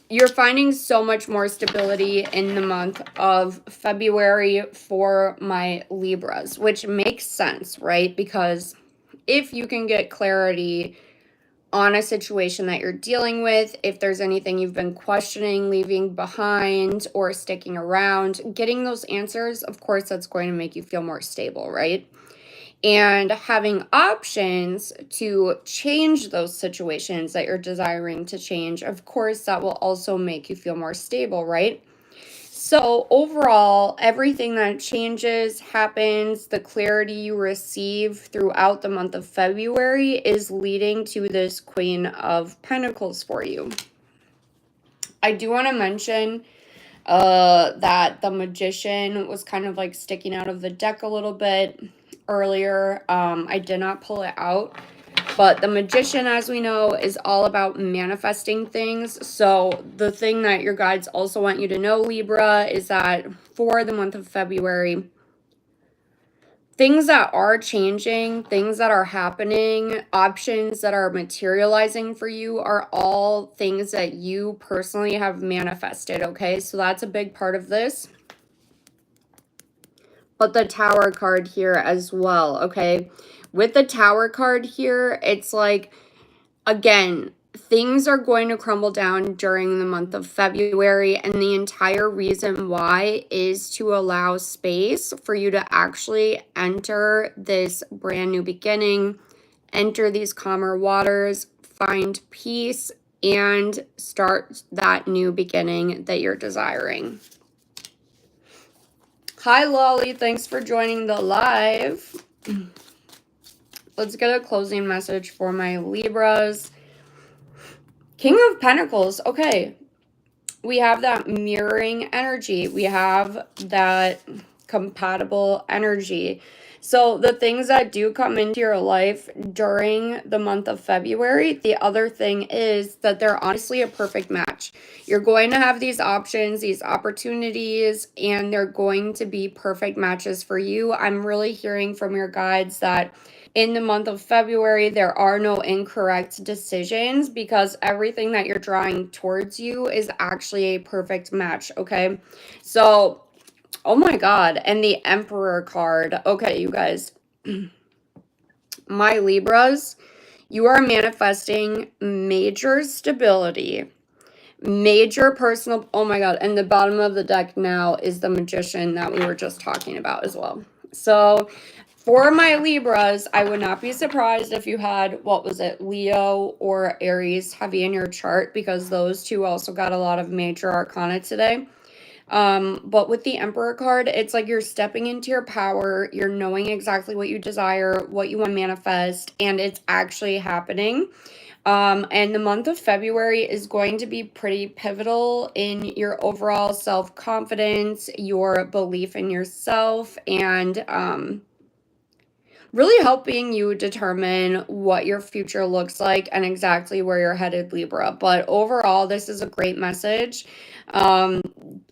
you're finding so much more stability in the month of February for my Libras, which makes sense, right? Because if you can get clarity on a situation that you're dealing with, if there's anything you've been questioning, leaving behind, or sticking around, getting those answers, of course, that's going to make you feel more stable, right? And having options to change those situations that you're desiring to change, of course, that will also make you feel more stable, right? So overall, everything that changes, happens, the clarity you receive throughout the month of February is leading to this Queen of Pentacles for you. I do want to mention that the Magician was kind of like sticking out of the deck a little bit earlier. I did not pull it out. But the Magician, as we know, is all about manifesting things. So the thing that your guides also want you to know, Libra, is that for the month of February, things that are changing, things that are happening, options that are materializing for you are all things that you personally have manifested, okay? So that's a big part of this. But the Tower card here as well, okay? With the Tower card here, it's like, again, things are going to crumble down during the month of February, and the entire reason why is to allow space for you to actually enter this brand new beginning, enter these calmer waters, find peace, and start that new beginning that you're desiring. Hi, Lolly. Thanks for joining the live. Let's get a closing message for my Libras. King of Pentacles. Okay. We have that mirroring energy. We have that compatible energy. So the things that do come into your life during the month of February, the other thing is that they're honestly a perfect match. You're going to have these options, these opportunities, and they're going to be perfect matches for you. I'm really hearing from your guides that in the month of February, there are no incorrect decisions because everything that you're drawing towards you is actually a perfect match, okay? So, oh my God, and the Emperor card. Okay, you guys, my Libras, you are manifesting major stability, major personal, oh my God, and the bottom of the deck now is the Magician that we were just talking about as well. So, for my Libras, I would not be surprised if you had, what was it, Leo or Aries heavy in your chart, because those two also got a lot of major arcana today. But with the Emperor card, it's like you're stepping into your power, you're knowing exactly what you desire, what you want to manifest, and it's actually happening. And the month of February is going to be pretty pivotal in your overall self-confidence, your belief in yourself, and really helping you determine what your future looks like and exactly where you're headed, Libra. But overall, this is a great message. Um,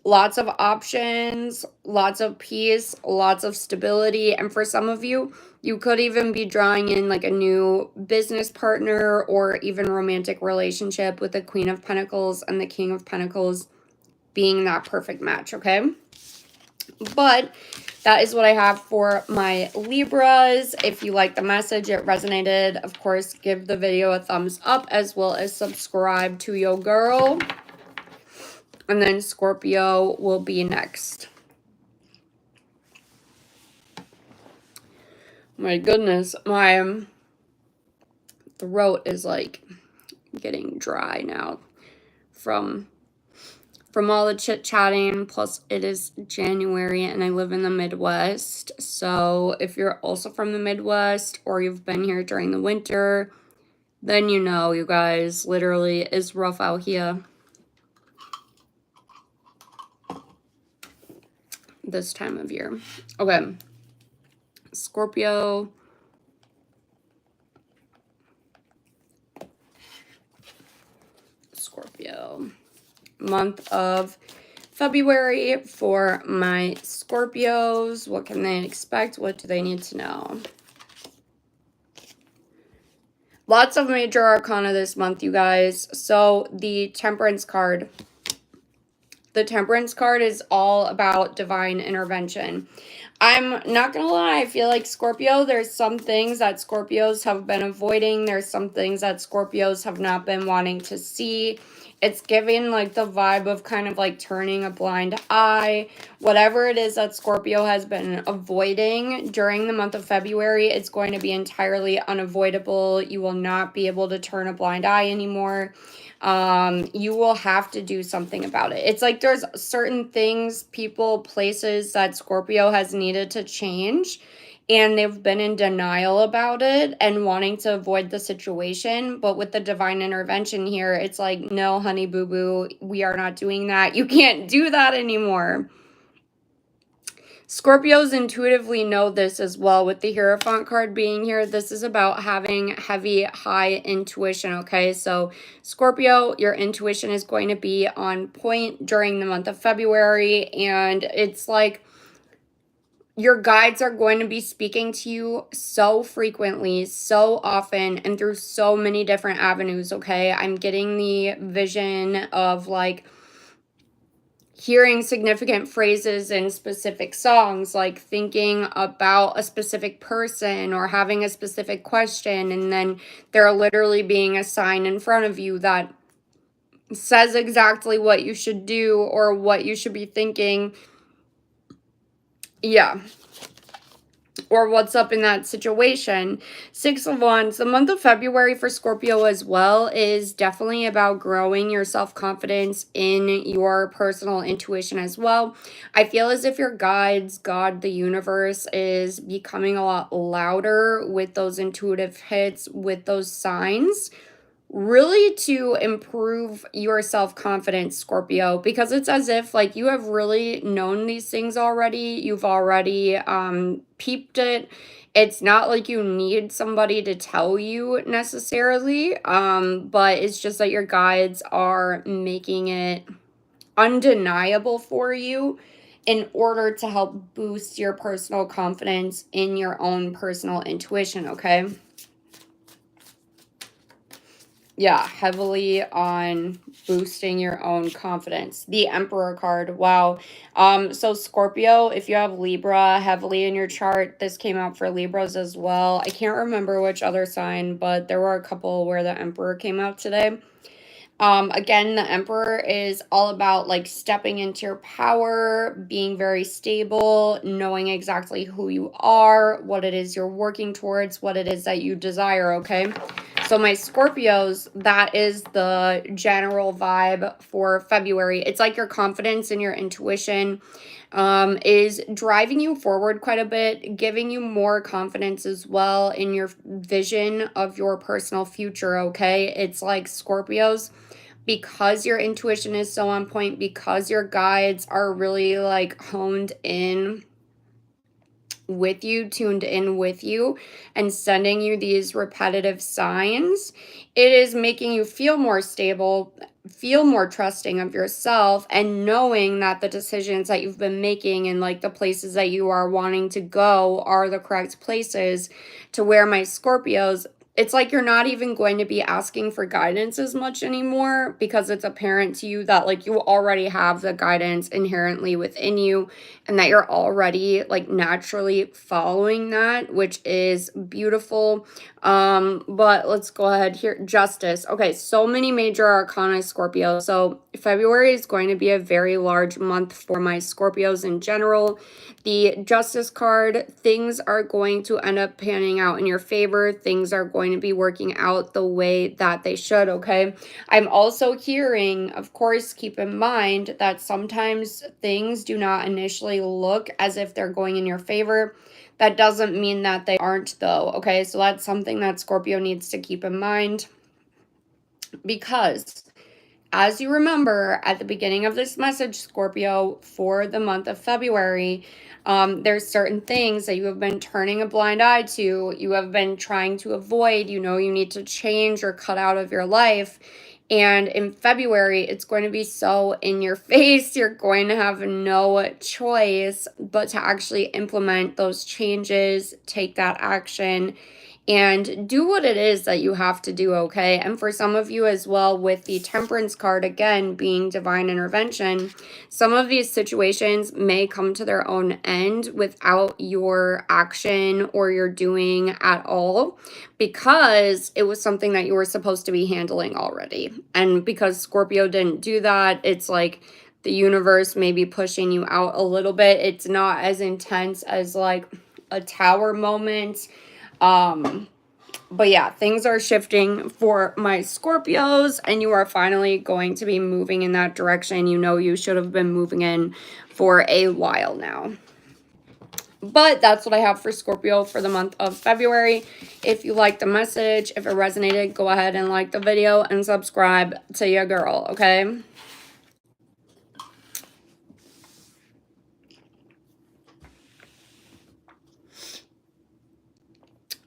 Lots of options, lots of peace, lots of stability. And for some of you, you could even be drawing in like a new business partner or even romantic relationship, with the Queen of Pentacles and the King of Pentacles being that perfect match, okay? But that is what I have for my Libras. If you like the message, it resonated, of course, give the video a thumbs up, as well as subscribe to your girl. And then Scorpio will be next. My goodness, my throat is like getting dry now from all the chit-chatting. Plus it is January and I live in the Midwest. So if you're also from the Midwest or you've been here during the winter, then you know, you guys, literally it's rough out here this time of year. Okay, Scorpio. Month of February for my Scorpios. What can they expect? What do they need to know? Lots of major arcana this month, you guys. So the Temperance card. The Temperance card is all about divine intervention. I'm not going to lie, I feel like Scorpio, there's some things that Scorpios have been avoiding. There's some things that Scorpios have not been wanting to see. It's giving like the vibe of kind of like turning a blind eye. Whatever it is that Scorpio has been avoiding during the month of February, it's going to be entirely unavoidable. You will not be able to turn a blind eye anymore. You will have to do something about it. It's like there's certain things, people, places that Scorpio has needed to change, and they've been in denial about it and wanting to avoid the situation. But with the divine intervention here, it's like, no, honey boo boo, we are not doing that. You can't do that anymore. Scorpios intuitively know this as well. With the Hierophant card being here, this is about having heavy, high intuition, okay? So Scorpio, your intuition is going to be on point during the month of February, and it's like your guides are going to be speaking to you so frequently, so often, and through so many different avenues, okay? I'm getting the vision of like hearing significant phrases in specific songs, like thinking about a specific person or having a specific question, and then there literally being a sign in front of you that says exactly what you should do or what you should be thinking. Yeah. Or what's up in that situation. 6 of Wands. The month of February for Scorpio as well is definitely about growing your self-confidence in your personal intuition as well. I feel as if your guides, God, the universe, is becoming a lot louder with those intuitive hits, with those signs, really to improve your self-confidence, Scorpio, because it's as if like you have really known these things already. You've already peeped it. It's not like you need somebody to tell you necessarily, but it's just that your guides are making it undeniable for you in order to help boost your personal confidence in your own personal intuition, okay? Yeah, heavily on boosting your own confidence. The Emperor card, wow. So Scorpio, if you have Libra heavily in your chart, this came out for Libras as well. I can't remember which other sign, but there were a couple where the Emperor came out today. Again, the Emperor is all about like stepping into your power, being very stable, knowing exactly who you are, what it is you're working towards, what it is that you desire, okay? So my Scorpios, that is the general vibe for February. It's like your confidence and your intuition is driving you forward quite a bit, giving you more confidence as well in your vision of your personal future, okay? It's like Scorpios, because your intuition is so on point, because your guides are really like honed in with you, tuned in with you, and sending you these repetitive signs. It is making you feel more stable, feel more trusting of yourself, and knowing that the decisions that you've been making and like the places that you are wanting to go are the correct places. To where my Scorpios, it's like you're not even going to be asking for guidance as much anymore, because it's apparent to you that like you already have the guidance inherently within you, and that you're already like naturally following that, which is beautiful. But let's go ahead here. Justice. Okay, so many major arcana, Scorpio. So February is going to be a very large month for my Scorpios in general. The Justice card, things are going to end up panning out in your favor. Things are going to be working out the way that they should, okay? I'm also hearing, of course, keep in mind that sometimes things do not initially look as if they're going in your favor. That doesn't mean that they aren't, though, okay? So that's something that Scorpio needs to keep in mind, because as you remember at the beginning of this message, Scorpio, for the month of February, there's certain things that you have been turning a blind eye to, you have been trying to avoid, you know, you need to change or cut out of your life. And in February, it's going to be so in your face. You're going to have no choice but to actually implement those changes, take that action, and do what it is that you have to do, okay? And for some of you as well, with the Temperance card, again, being divine intervention, some of these situations may come to their own end without your action or your doing at all, because it was something that you were supposed to be handling already. And because Scorpio didn't do that, it's like the universe may be pushing you out a little bit. It's not as intense as like a tower moment. But yeah, things are shifting for my Scorpios, and you are finally going to be moving in that direction you know you should have been moving in for a while now. But that's what I have for Scorpio for the month of February. If you liked the message, if it resonated, go ahead and like the video and subscribe to your girl, okay?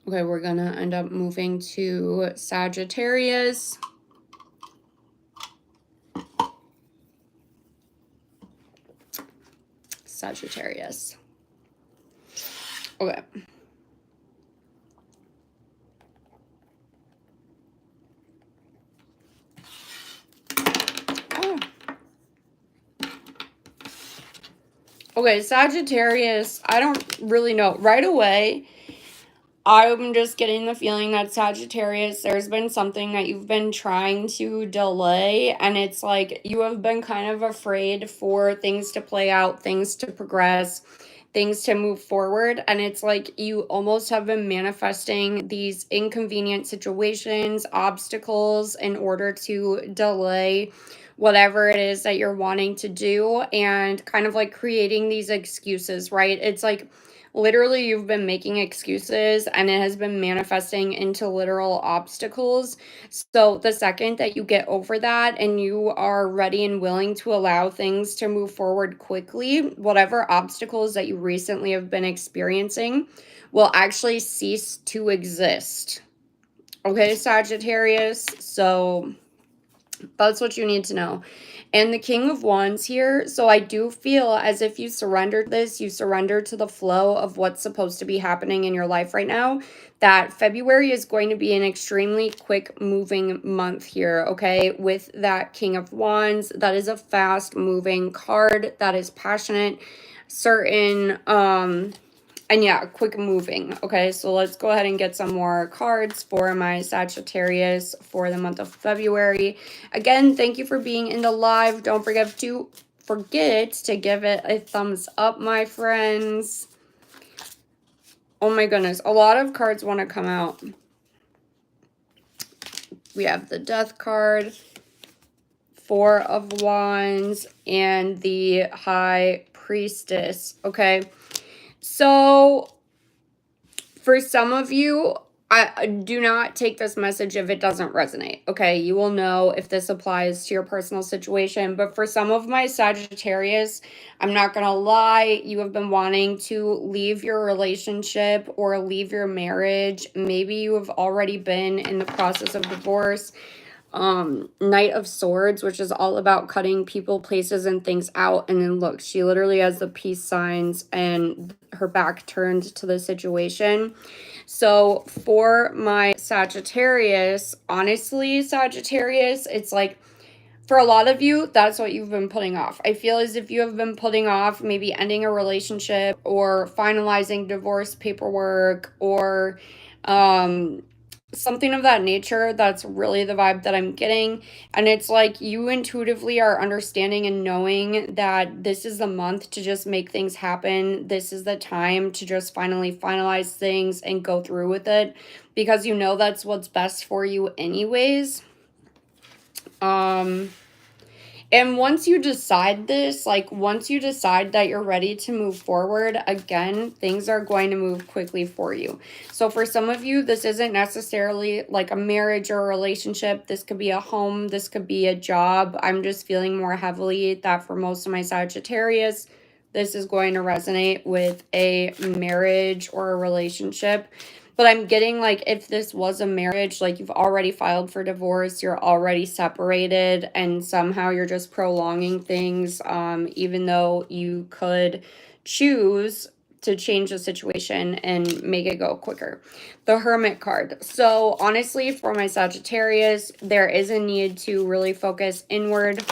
Okay, we're gonna end up moving to Sagittarius. Sagittarius. Okay. Oh. Okay, Sagittarius, I don't really know. Right away, I'm just getting the feeling that Sagittarius, there's been something that you've been trying to delay, and it's like you have been kind of afraid for things to play out, things to progress, things to move forward, and it's like you almost have been manifesting these inconvenient situations, obstacles, in order to delay whatever it is that you're wanting to do, and kind of like creating these excuses, right? It's like literally you've been making excuses, and it has been manifesting into literal obstacles. So the second that you get over that and you are ready and willing to allow things to move forward quickly, whatever obstacles that you recently have been experiencing will actually cease to exist. Okay, Sagittarius? So that's what you need to know. And the King of Wands here, so I do feel as if you surrendered this, you surrendered to the flow of what's supposed to be happening in your life right now, that February is going to be an extremely quick moving month here, okay? With that King of Wands, that is a fast moving card, that is passionate, certain, and yeah, quick moving. Okay, so let's go ahead and get some more cards for my Sagittarius for the month of February. Again, thank you for being in the live. Don't forget to give it a thumbs up, my friends. Oh my goodness, a lot of cards want to come out. We have the Death card, Four of Wands, and the High Priestess. Okay, so for some of you, I do not take this message if it doesn't resonate, okay? You will know if this applies to your personal situation. But for some of my Sagittarius, I'm not going to lie, you have been wanting to leave your relationship or leave your marriage. Maybe you have already been in the process of divorce. Knight of Swords, which is all about cutting people, places, and things out. And then look, she literally has the peace signs and her back turned to the situation. So for my Sagittarius, honestly, Sagittarius, it's like, for a lot of you, that's what you've been putting off. I feel as if you have been putting off maybe ending a relationship or finalizing divorce paperwork or something of that nature. That's really the vibe that I'm getting. And it's like you intuitively are understanding and knowing that this is the month to just make things happen. This is the time to just finally finalize things and go through with it, because you know that's what's best for you anyways. And once you decide this, like once you decide that you're ready to move forward, again, things are going to move quickly for you. So for some of you, this isn't necessarily like a marriage or a relationship. This could be a home. This could be a job. I'm just feeling more heavily that for most of my Sagittarius, this is going to resonate with a marriage or a relationship. But I'm getting like if this was a marriage, like you've already filed for divorce, you're already separated, and somehow you're just prolonging things, even though you could choose to change the situation and make it go quicker. The Hermit card. So honestly, for my Sagittarius, there is a need to really focus inward.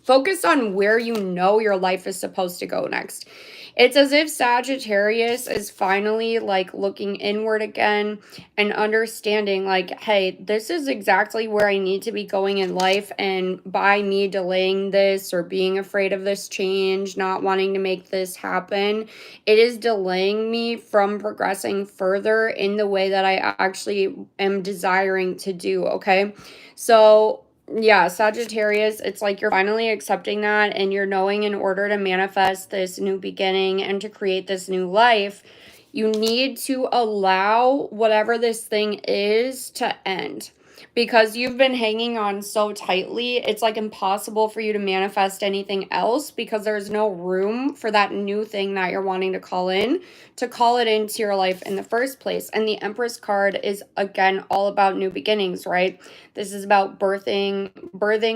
Focus on where you know your life is supposed to go next. It's as if Sagittarius is finally like looking inward again and understanding like, hey, this is exactly where I need to be going in life. And by me delaying this or being afraid of this change, not wanting to make this happen, it is delaying me from progressing further in the way that I actually am desiring to do. Okay. So yeah, Sagittarius, it's like you're finally accepting that and you're knowing in order to manifest this new beginning and to create this new life, you need to allow whatever this thing is to end. Because you've been hanging on so tightly, it's like impossible for you to manifest anything else because there's no room for that new thing that you're wanting to call it into your life in the first place. And the Empress card is, again, all about new beginnings, right? This is about birthing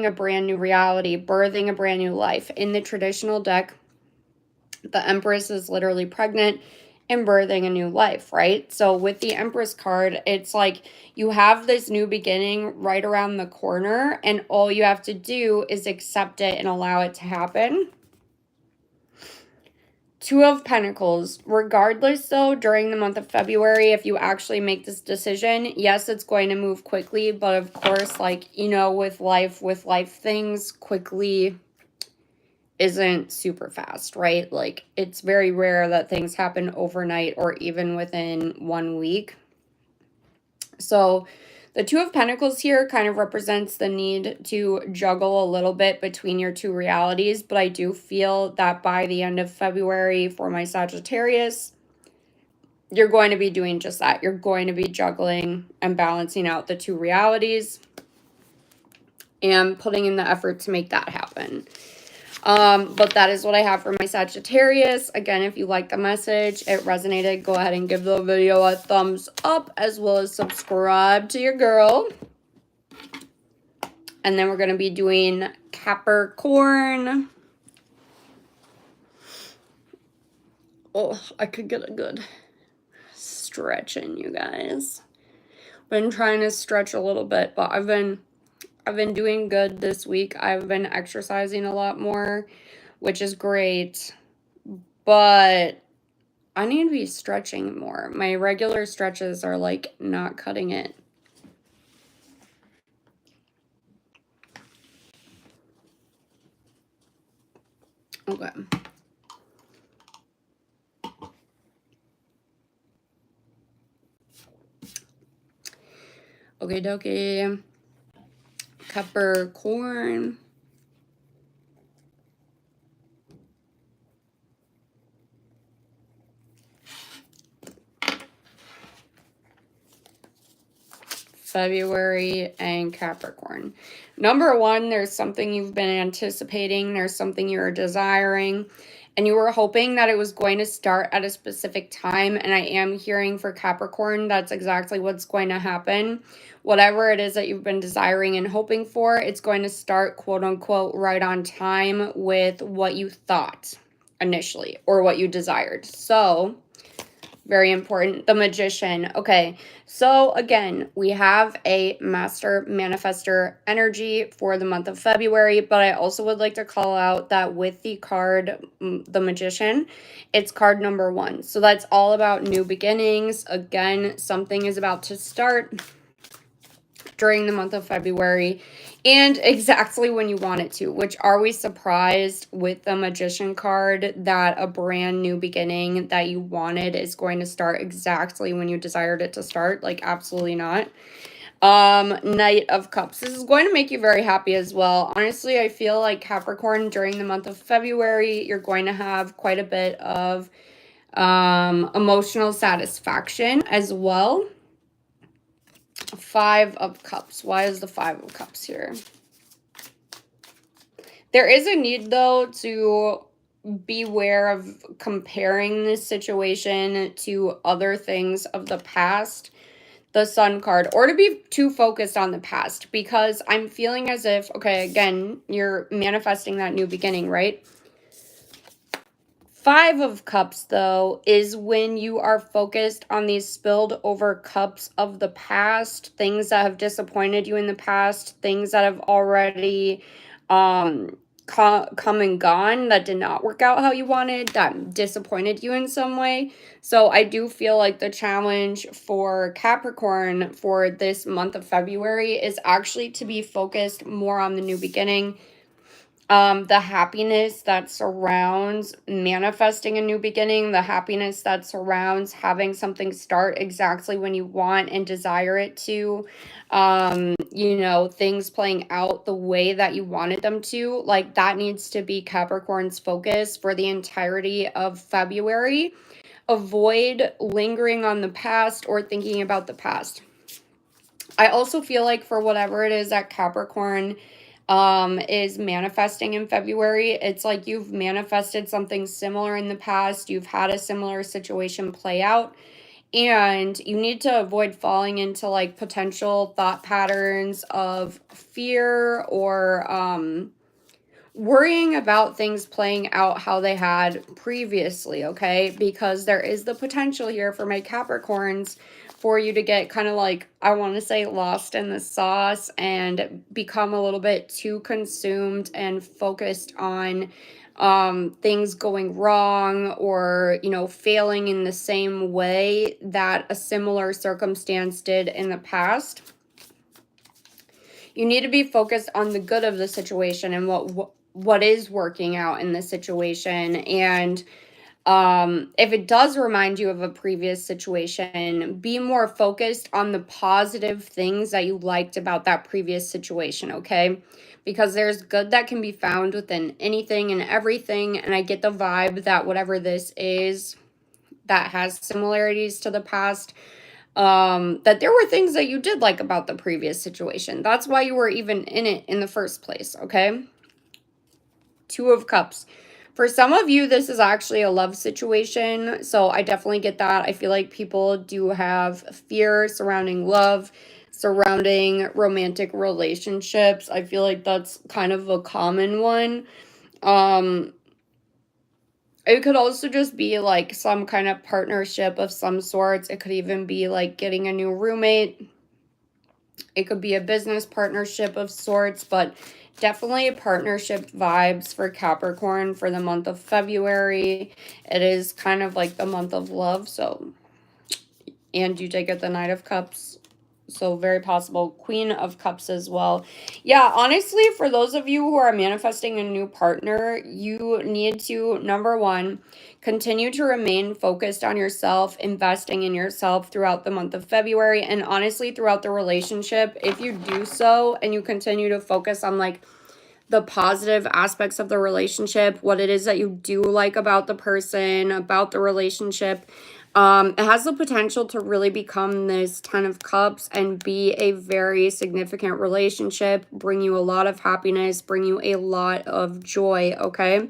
a brand new reality, birthing a brand new life. In the traditional deck, the Empress is literally pregnant and birthing a new life, right? So with the Empress card, it's like you have this new beginning right around the corner, and all you have to do is accept it and allow it to happen. Two of Pentacles. Regardless, though, during the month of February, if you actually make this decision, yes, it's going to move quickly. But of course, like, you know, with life things quickly isn't super fast, right? Like, it's very rare that things happen overnight or even within 1 week. So the Two of Pentacles here kind of represents the need to juggle a little bit between your two realities, but I do feel that by the end of February for my Sagittarius, you're going to be doing just that. You're going to be juggling and balancing out the two realities and putting in the effort to make that happen. But that is what I have for my Sagittarius. Again, if you like the message, it resonated, go ahead and give the video a thumbs up, as well as subscribe to your girl. And then we're going to be doing Capricorn. Oh, I could get a good stretch in, you guys. Been trying to stretch a little bit, but I've been doing good this week. I've been exercising a lot more, which is great, but I need to be stretching more. My regular stretches are like not cutting it. Okay. Okay, dokie. Capricorn. February, and Capricorn. Number one, there's something you've been anticipating. There's something you're desiring. And you were hoping that it was going to start at a specific time. And I am hearing for Capricorn, that's exactly what's going to happen. Whatever it is that you've been desiring and hoping for, it's going to start, quote unquote, right on time with what you thought initially or what you desired. So, very important. The Magician. Okay, so again, we have a Master Manifestor energy for the month of February, but I also would like to call out that with the card, the Magician, it's card number 1. So that's all about new beginnings. Again, something is about to start during the month of February and exactly when you want it to, which are we surprised with the Magician card that a brand new beginning that you wanted is going to start exactly when you desired it to start? Like, absolutely not. Knight of Cups. This is going to make you very happy as well. Honestly, I feel like Capricorn during the month of February, you're going to have quite a bit of emotional satisfaction as well. 5 of Cups. Why is the 5 of Cups here? There is a need, though, to beware of comparing this situation to other things of the past, the Sun card, or to be too focused on the past, because I'm feeling as if, okay, again, you're manifesting that new beginning, right? 5 of Cups, though, is when you are focused on these spilled over cups of the past, things that have disappointed you in the past, things that have already come and gone, that did not work out how you wanted, that disappointed you in some way. So I do feel like the challenge for Capricorn for this month of February is actually to be focused more on the new beginning. The happiness that surrounds manifesting a new beginning, the happiness that surrounds having something start exactly when you want and desire it to, you know, things playing out the way that you wanted them to, like that needs to be Capricorn's focus for the entirety of February. Avoid lingering on the past or thinking about the past. I also feel like for whatever it is that Capricorn is manifesting in February, it's like you've manifested something similar in the past, you've had a similar situation play out, and you need to avoid falling into like potential thought patterns of fear or worrying about things playing out how they had previously, okay? Because there is the potential here for my Capricorns for you to get kind of like, I want to say, lost in the sauce and become a little bit too consumed and focused on things going wrong or, you know, failing in the same way that a similar circumstance did in the past. You need to be focused on the good of the situation and what is working out in the situation. And if it does remind you of a previous situation, be more focused on the positive things that you liked about that previous situation, okay? Because there's good that can be found within anything and everything, and I get the vibe that whatever this is that has similarities to the past, that there were things that you did like about the previous situation. That's why you were even in it in the first place, okay? 2 of Cups. For some of you, this is actually a love situation, so I definitely get that. I feel like people do have fear surrounding love, surrounding romantic relationships. I feel like that's kind of a common one. It could also just be like some kind of partnership of some sorts. It could even be like getting a new roommate. It could be a business partnership of sorts, but definitely partnership vibes for Capricorn for the month of February. It is kind of like the month of love, so, and you did get the Knight of Cups, so very possible Queen of Cups as well. Yeah, honestly, for those of you who are manifesting a new partner, you need to, number one, continue to remain focused on yourself, investing in yourself throughout the month of February, and honestly, throughout the relationship. If you do so and you continue to focus on like the positive aspects of the relationship, what it is that you do like about the person, about the relationship, It has the potential to really become this 10 of Cups and be a very significant relationship, bring you a lot of happiness, bring you a lot of joy, okay?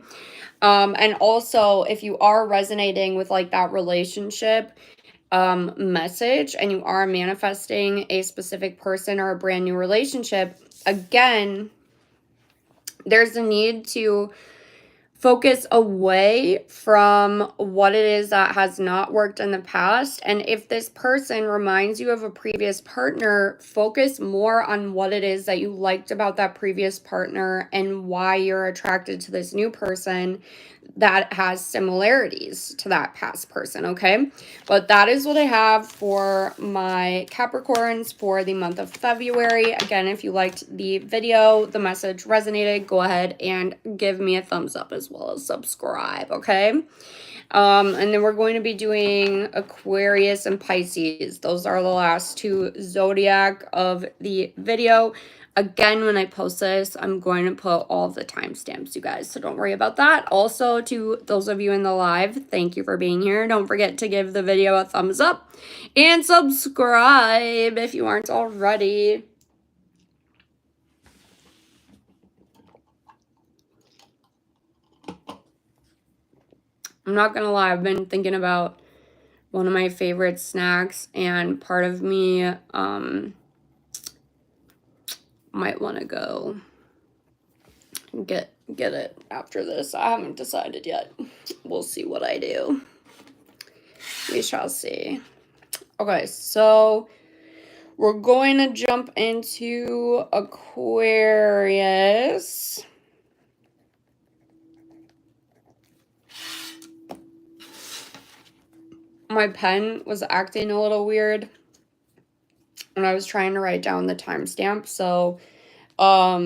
And also, if you are resonating with like that relationship message and you are manifesting a specific person or a brand new relationship, again, there's a need to focus away from what it is that has not worked in the past. And if this person reminds you of a previous partner, focus more on what it is that you liked about that previous partner and why you're attracted to this new person that has similarities to that past person, okay? But that is what I have for my Capricorns for the month of February. Again, if you liked the video, the message resonated, go ahead and give me a thumbs up as well as subscribe, okay? And then we're going to be doing Aquarius and Pisces. Those are the last two zodiac of the video. Again, when I post this, I'm going to put all of the timestamps, you guys, so don't worry about that. Also, to those of you in the live, thank you for being here. Don't forget to give the video a thumbs up and subscribe if you aren't already. I'm not gonna lie, I've been thinking about one of my favorite snacks, and part of me might want to go get it after this. I haven't decided yet. We'll see what I do. We shall see. Okay, so we're going to jump into Aquarius. My pen was acting a little weird when I was trying to write down the timestamp. So, for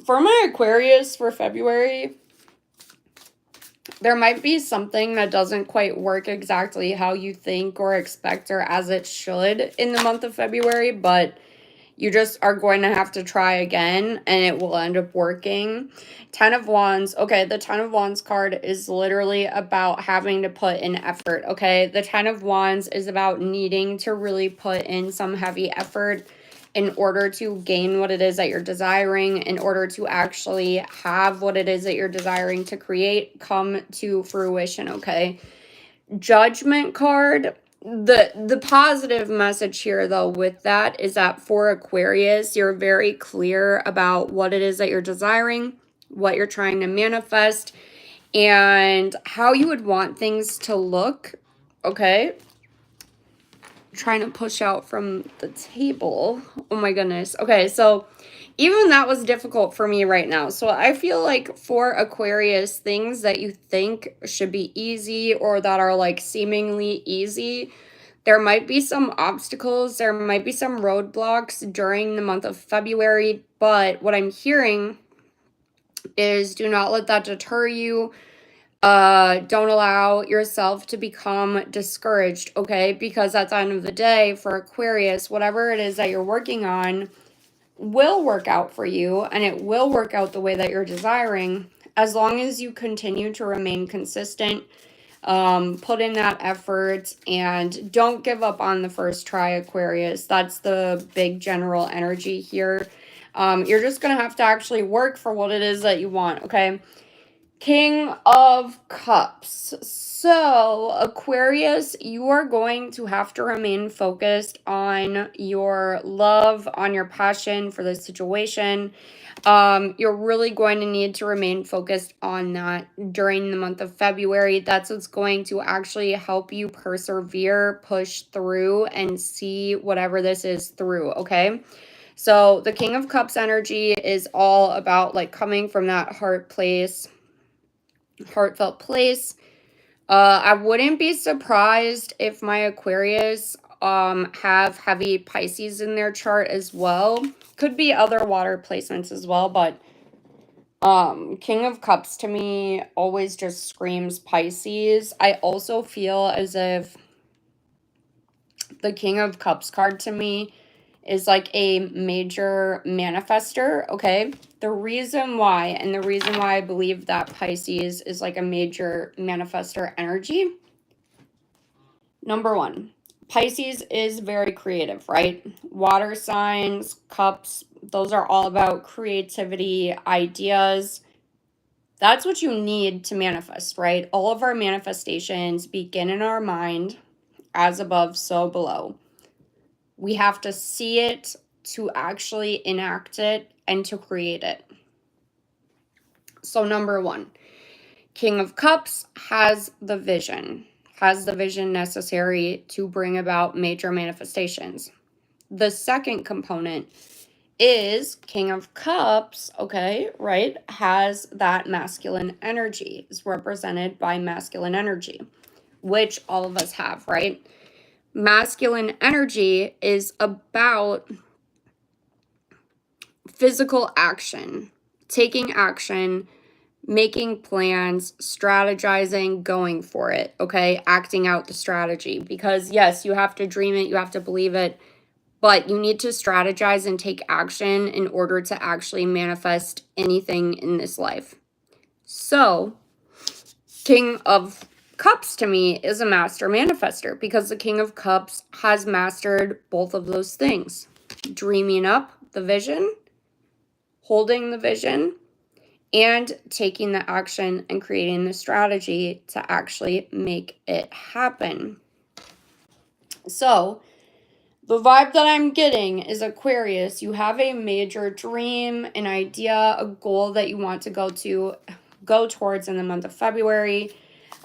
my Aquarius for February, there might be something that doesn't quite work exactly how you think or expect or as it should in the month of February, but you just are going to have to try again and it will end up working. 10 of Wands. Okay, the 10 of Wands card is literally about having to put in effort, okay? The 10 of Wands is about needing to really put in some heavy effort in order to gain what it is that you're desiring, in order to actually have what it is that you're desiring to create come to fruition, okay? Judgment card. The positive message here, though, with that is that for Aquarius, you're very clear about what it is that you're desiring, what you're trying to manifest, and how you would want things to look, okay? Trying to push out from the table. Oh my goodness. Okay, so even that was difficult for me right now. So I feel like for Aquarius, things that you think should be easy or that are like seemingly easy, there might be some obstacles, there might be some roadblocks during the month of February, but what I'm hearing is do not let that deter you. Don't allow yourself to become discouraged, okay? Because at the end of the day, for Aquarius, whatever it is that you're working on will work out for you, and it will work out the way that you're desiring as long as you continue to remain consistent, put in that effort, and don't give up on the first try, Aquarius. That's the big general energy here. You're just gonna have to actually work for what it is that you want, okay? King of Cups. So, Aquarius, you are going to have to remain focused on your love, on your passion for the situation. You're really going to need to remain focused on that during the month of February. That's what's going to actually help you persevere, push through, and see whatever this is through, okay? So, the King of Cups energy is all about like coming from that heartfelt place. I wouldn't be surprised if my Aquarius have heavy Pisces in their chart as well. Could be other water placements as well, but King of Cups to me always just screams Pisces. I also feel as if the King of Cups card to me is like a major manifester, okay? The reason why I believe that Pisces is like a major manifester energy, number one, Pisces is very creative, right? Water signs, cups, those are all about creativity, ideas. That's what you need to manifest, right? All of our manifestations begin in our mind, as above, so below. We have to see it to actually enact it and to create it. So number one, King of Cups has the vision necessary to bring about major manifestations. The second component is King of Cups, okay, right, has that masculine energy, is represented by masculine energy, which all of us have, right? Masculine energy is about physical action, taking action, making plans, strategizing, going for it, okay? Acting out the strategy. Because yes, you have to dream it, you have to believe it, but you need to strategize and take action in order to actually manifest anything in this life. So, King of Cups to me is a master manifester because the King of Cups has mastered both of those things. Dreaming up the vision, holding the vision, and taking the action and creating the strategy to actually make it happen. So, the vibe that I'm getting is Aquarius, you have a major dream, an idea, a goal that you want to go towards in the month of February.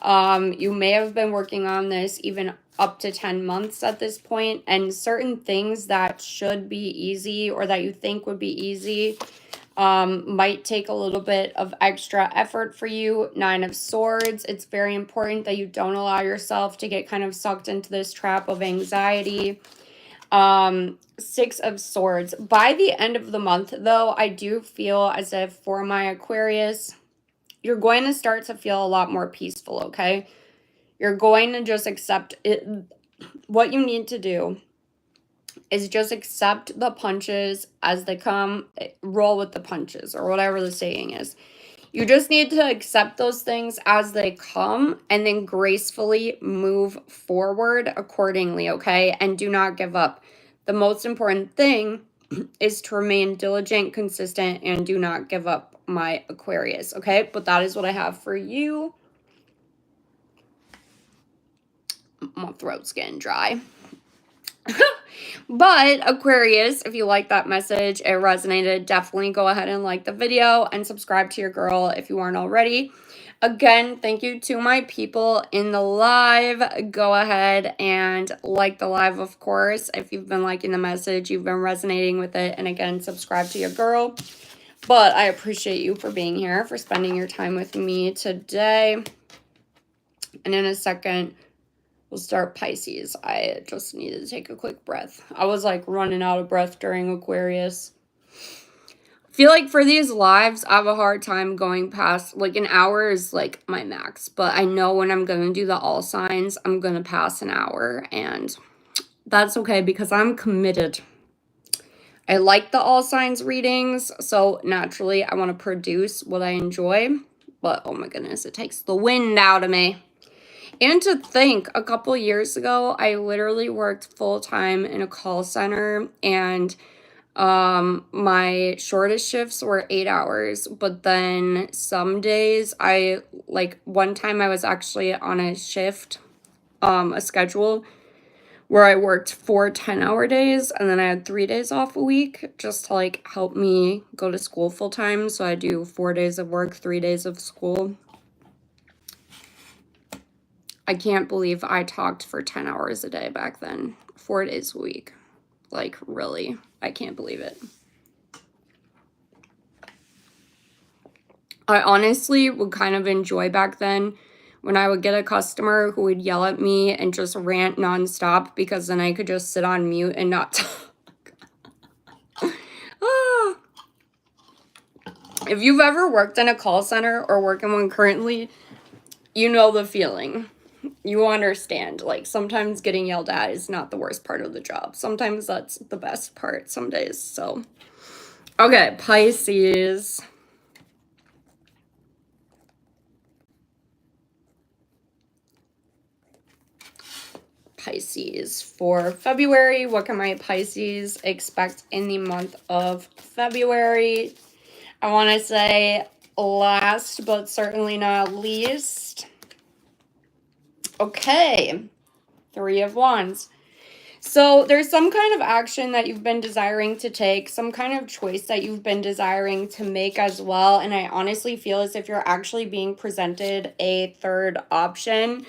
You may have been working on this even up to 10 months at this point, and certain things that should be easy or that you think would be easy might take a little bit of extra effort for you. Nine of Swords, it's very important that you don't allow yourself to get kind of sucked into this trap of anxiety. Six of Swords. By the end of the month, though, I do feel as if for my Aquarius, you're going to start to feel a lot more peaceful, okay? You're going to just accept it. What you need to do is just accept the punches as they come, roll with the punches, or whatever the saying is. You just need to accept those things as they come and then gracefully move forward accordingly, okay? And do not give up. The most important thing is to remain diligent, consistent, and do not give up, my Aquarius, okay? But that is what I have for you. My throat's getting dry. But Aquarius, if you like that message, it resonated, definitely go ahead and like the video and subscribe to your girl if you aren't already. Again, thank you to my people in the live. Go ahead and like the live, of course. If you've been liking the message, you've been resonating with it. And again, subscribe to your girl. But I appreciate you for being here, for spending your time with me today. And in a second, we'll start Pisces. I just needed to take a quick breath. I was like running out of breath during Aquarius. I feel like for these lives, I have a hard time going past, like an hour is like my max. But I know when I'm going to do the all signs, I'm going to pass an hour. And that's okay because I'm committed. I like the all signs readings. So naturally, I want to produce what I enjoy. But oh my goodness, it takes the wind out of me. And to think, a couple years ago, I literally worked full-time in a call center, and my shortest shifts were 8 hours, but then some days one time I was actually on a shift, a schedule where I worked 4 10-hour days, and then I had 3 days off a week just to like help me go to school full-time. So I do 4 days of work, 3 days of school. I can't believe I talked for 10 hours a day back then, 4 days a week. Like, really, I can't believe it. I honestly would kind of enjoy back then when I would get a customer who would yell at me and just rant nonstop, because then I could just sit on mute and not talk. Ah. If you've ever worked in a call center or work in one currently, you know the feeling. you understand. Like, sometimes getting yelled at is not the worst part of the job. Sometimes that's the best part some days. So, okay, Pisces. Pisces for February. What can my Pisces expect in the month of February? I want to say last but certainly not least. Okay, 3 of Wands. So there's some kind of action that you've been desiring to take, some kind of choice that you've been desiring to make as well. And I honestly feel as if you're actually being presented a third option,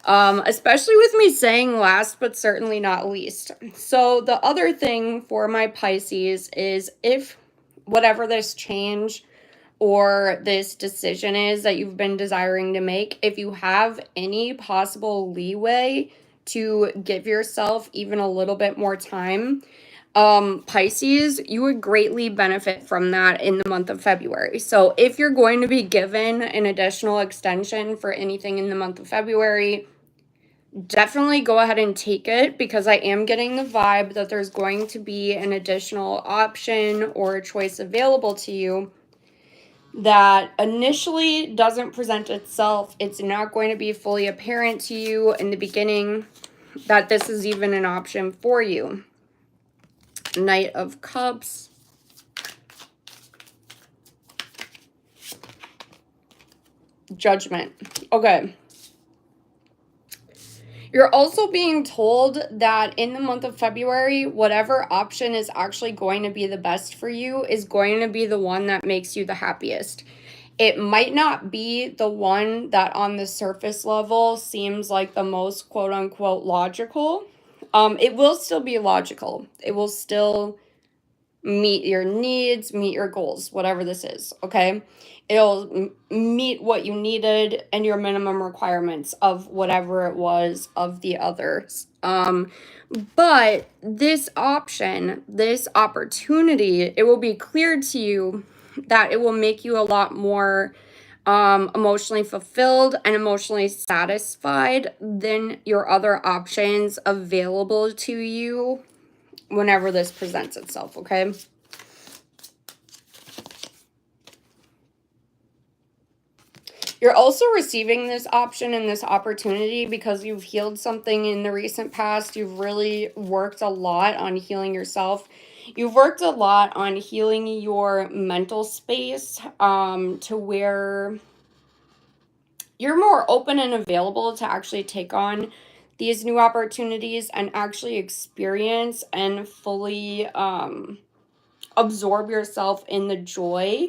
especially with me saying last but certainly not least. So the other thing for my Pisces is, if whatever this change or this decision is that you've been desiring to make, if you have any possible leeway to give yourself even a little bit more time, Pisces, you would greatly benefit from that in the month of February. So if you're going to be given an additional extension for anything in the month of February, definitely go ahead and take it, because I am getting the vibe that there's going to be an additional option or a choice available to you that initially doesn't present itself. It's not going to be fully apparent to you in the beginning that this is even an option for you. Knight of Cups. Judgment. Okay. You're also being told that in the month of February, whatever option is actually going to be the best for you is going to be the one that makes you the happiest. It might not be the one that on the surface level seems like the most quote unquote logical. It will still be logical. It will still meet your needs, meet your goals, whatever this is, okay? It'll meet what you needed and your minimum requirements of whatever it was of the others. But this option, this opportunity, it will be clear to you that it will make you a lot more emotionally fulfilled and emotionally satisfied than your other options available to you whenever this presents itself, okay? You're also receiving this option and this opportunity because you've healed something in the recent past. You've really worked a lot on healing yourself. You've worked a lot on healing your mental space to where you're more open and available to actually take on these new opportunities and actually experience and fully absorb yourself in the joy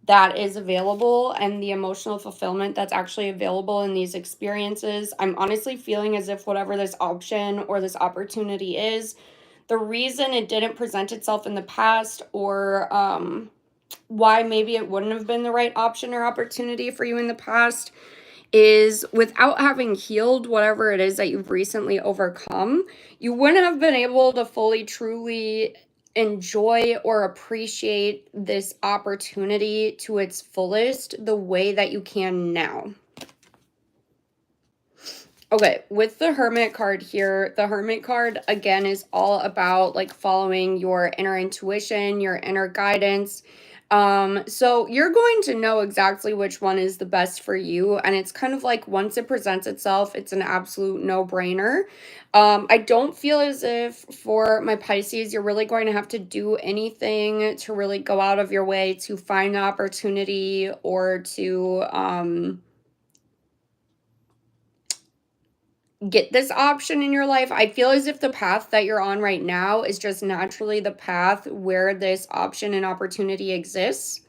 that is available and the emotional fulfillment that's actually available in these experiences. I'm honestly feeling as if whatever this option or this opportunity is, the reason it didn't present itself in the past, or why maybe it wouldn't have been the right option or opportunity for you in the past, is without having healed whatever it is that you've recently overcome, you wouldn't have been able to fully, truly enjoy or appreciate this opportunity to its fullest the way that you can now. Okay, with the Hermit card here, the Hermit card, again, is all about like following your inner intuition, your inner guidance. So you're going to know exactly which one is the best for you. And it's kind of like once it presents itself, it's an absolute no-brainer. I don't feel as if for my Pisces, you're really going to have to do anything to really go out of your way to find the opportunity or to get this option in your life. I feel as if the path that you're on right now is just naturally the path where this option and opportunity exists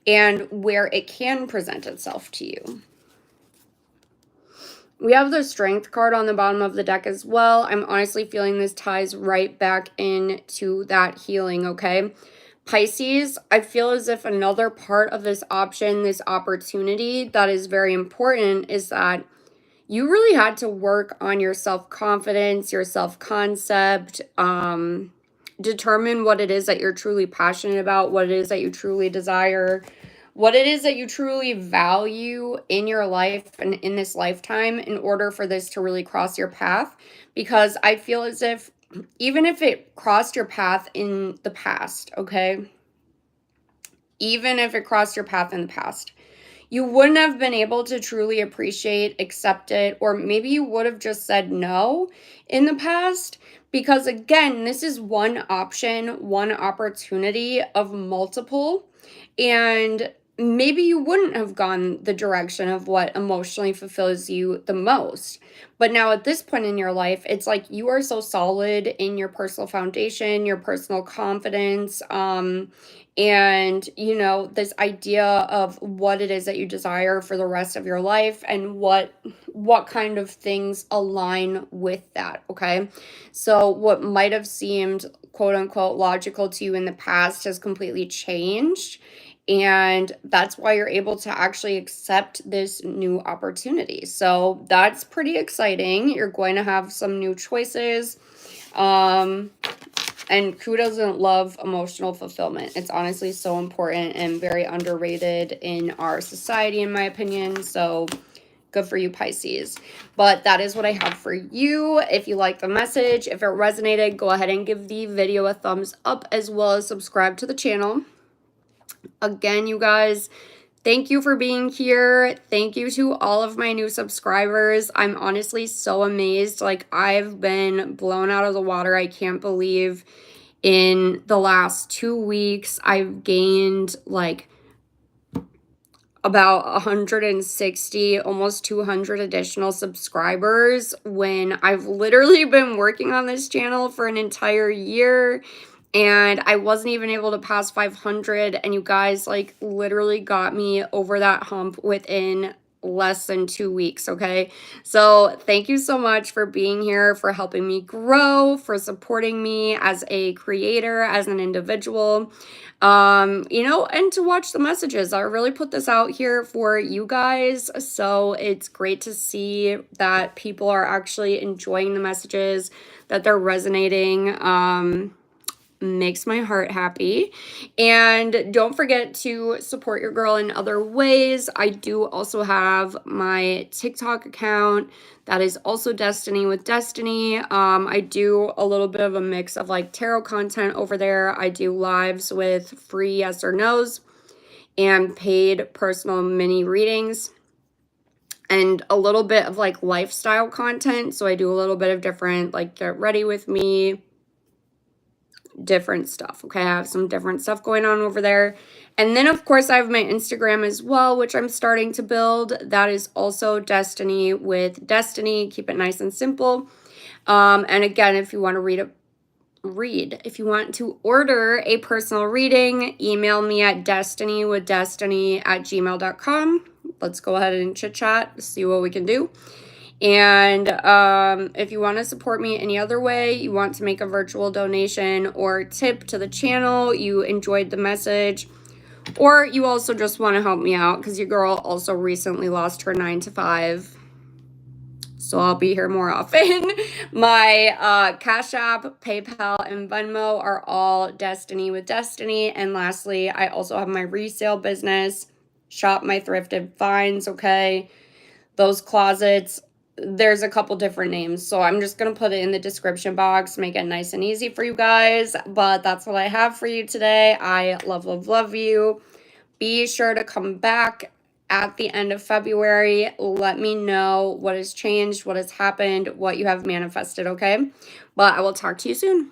and where it can present itself to you. We have the Strength card on the bottom of the deck as well. I'm honestly feeling this ties right back into that healing, okay? Pisces, I feel as if another part of this option, this opportunity that is very important, is that you really had to work on your self-confidence, your self-concept, determine what it is that you're truly passionate about, what it is that you truly desire, what it is that you truly value in your life and in this lifetime in order for this to really cross your path. Because I feel as if even if it crossed your path in the past, okay? Even if it crossed your path in the past, you wouldn't have been able to truly appreciate, accept it, or maybe you would have just said no in the past. Because again, this is one option, one opportunity of multiple. And maybe you wouldn't have gone the direction of what emotionally fulfills you the most. But now at this point in your life, it's like you are so solid in your personal foundation, your personal confidence, and this idea of what it is that you desire for the rest of your life and what kind of things align with that. Okay, so what might have seemed quote unquote logical to you in the past has completely changed, and that's why you're able to actually accept this new opportunity. So that's pretty exciting. You're going to have some new choices. And who doesn't love emotional fulfillment? It's honestly so important and very underrated in our society, in my opinion. So good for you, Pisces. But that is what I have for you. If you like the message, if it resonated, go ahead and give the video a thumbs up, as well as subscribe to the channel. Again, you guys, thank you for being here. Thank you to all of my new subscribers. I'm honestly so amazed. Like, I've been blown out of the water. I can't believe in the last 2 weeks, I've gained like about 160, almost 200 additional subscribers when I've literally been working on this channel for an entire year. And I wasn't even able to pass 500, and you guys like literally got me over that hump within less than 2 weeks. Okay, so thank you so much for being here, for helping me grow, for supporting me as a creator, as an individual, and to watch the messages. I really put this out here for you guys, so it's great to see that people are actually enjoying the messages, that they're resonating. Makes my heart happy. And don't forget to support your girl in other ways. I do also have my TikTok account that is also Destiny with Destiny. I do a little bit of a mix of like tarot content over there. I do lives with free yes or no's and paid personal mini readings, and a little bit of like lifestyle content. So I do a little bit of different, like, get ready with me, different stuff. Okay, I have some different stuff going on over there. And then of course I have my Instagram as well, which I'm starting to build. That is also Destiny with Destiny. Keep it nice and simple. And again, if you want to if you want to order a personal reading, email me at destinywithdestiny@gmail.com. Let's go ahead and chit chat, see what we can do. And if you want to support me any other way, you want to make a virtual donation or tip to the channel, you enjoyed the message, or you also just want to help me out because your girl also recently lost her 9-to-5, so I'll be here more often. My Cash App, PayPal, and Venmo are all Destiny with Destiny. And lastly, I also have my resale business, Shop My Thrifted Finds. Okay, those closets, there's a couple different names, so I'm just going to put it in the description box, make it nice and easy for you guys. But that's what I have for you today. I love, love, love you. Be sure to come back at the end of February. Let me know what has changed, what has happened, what you have manifested, okay? But I will talk to you soon.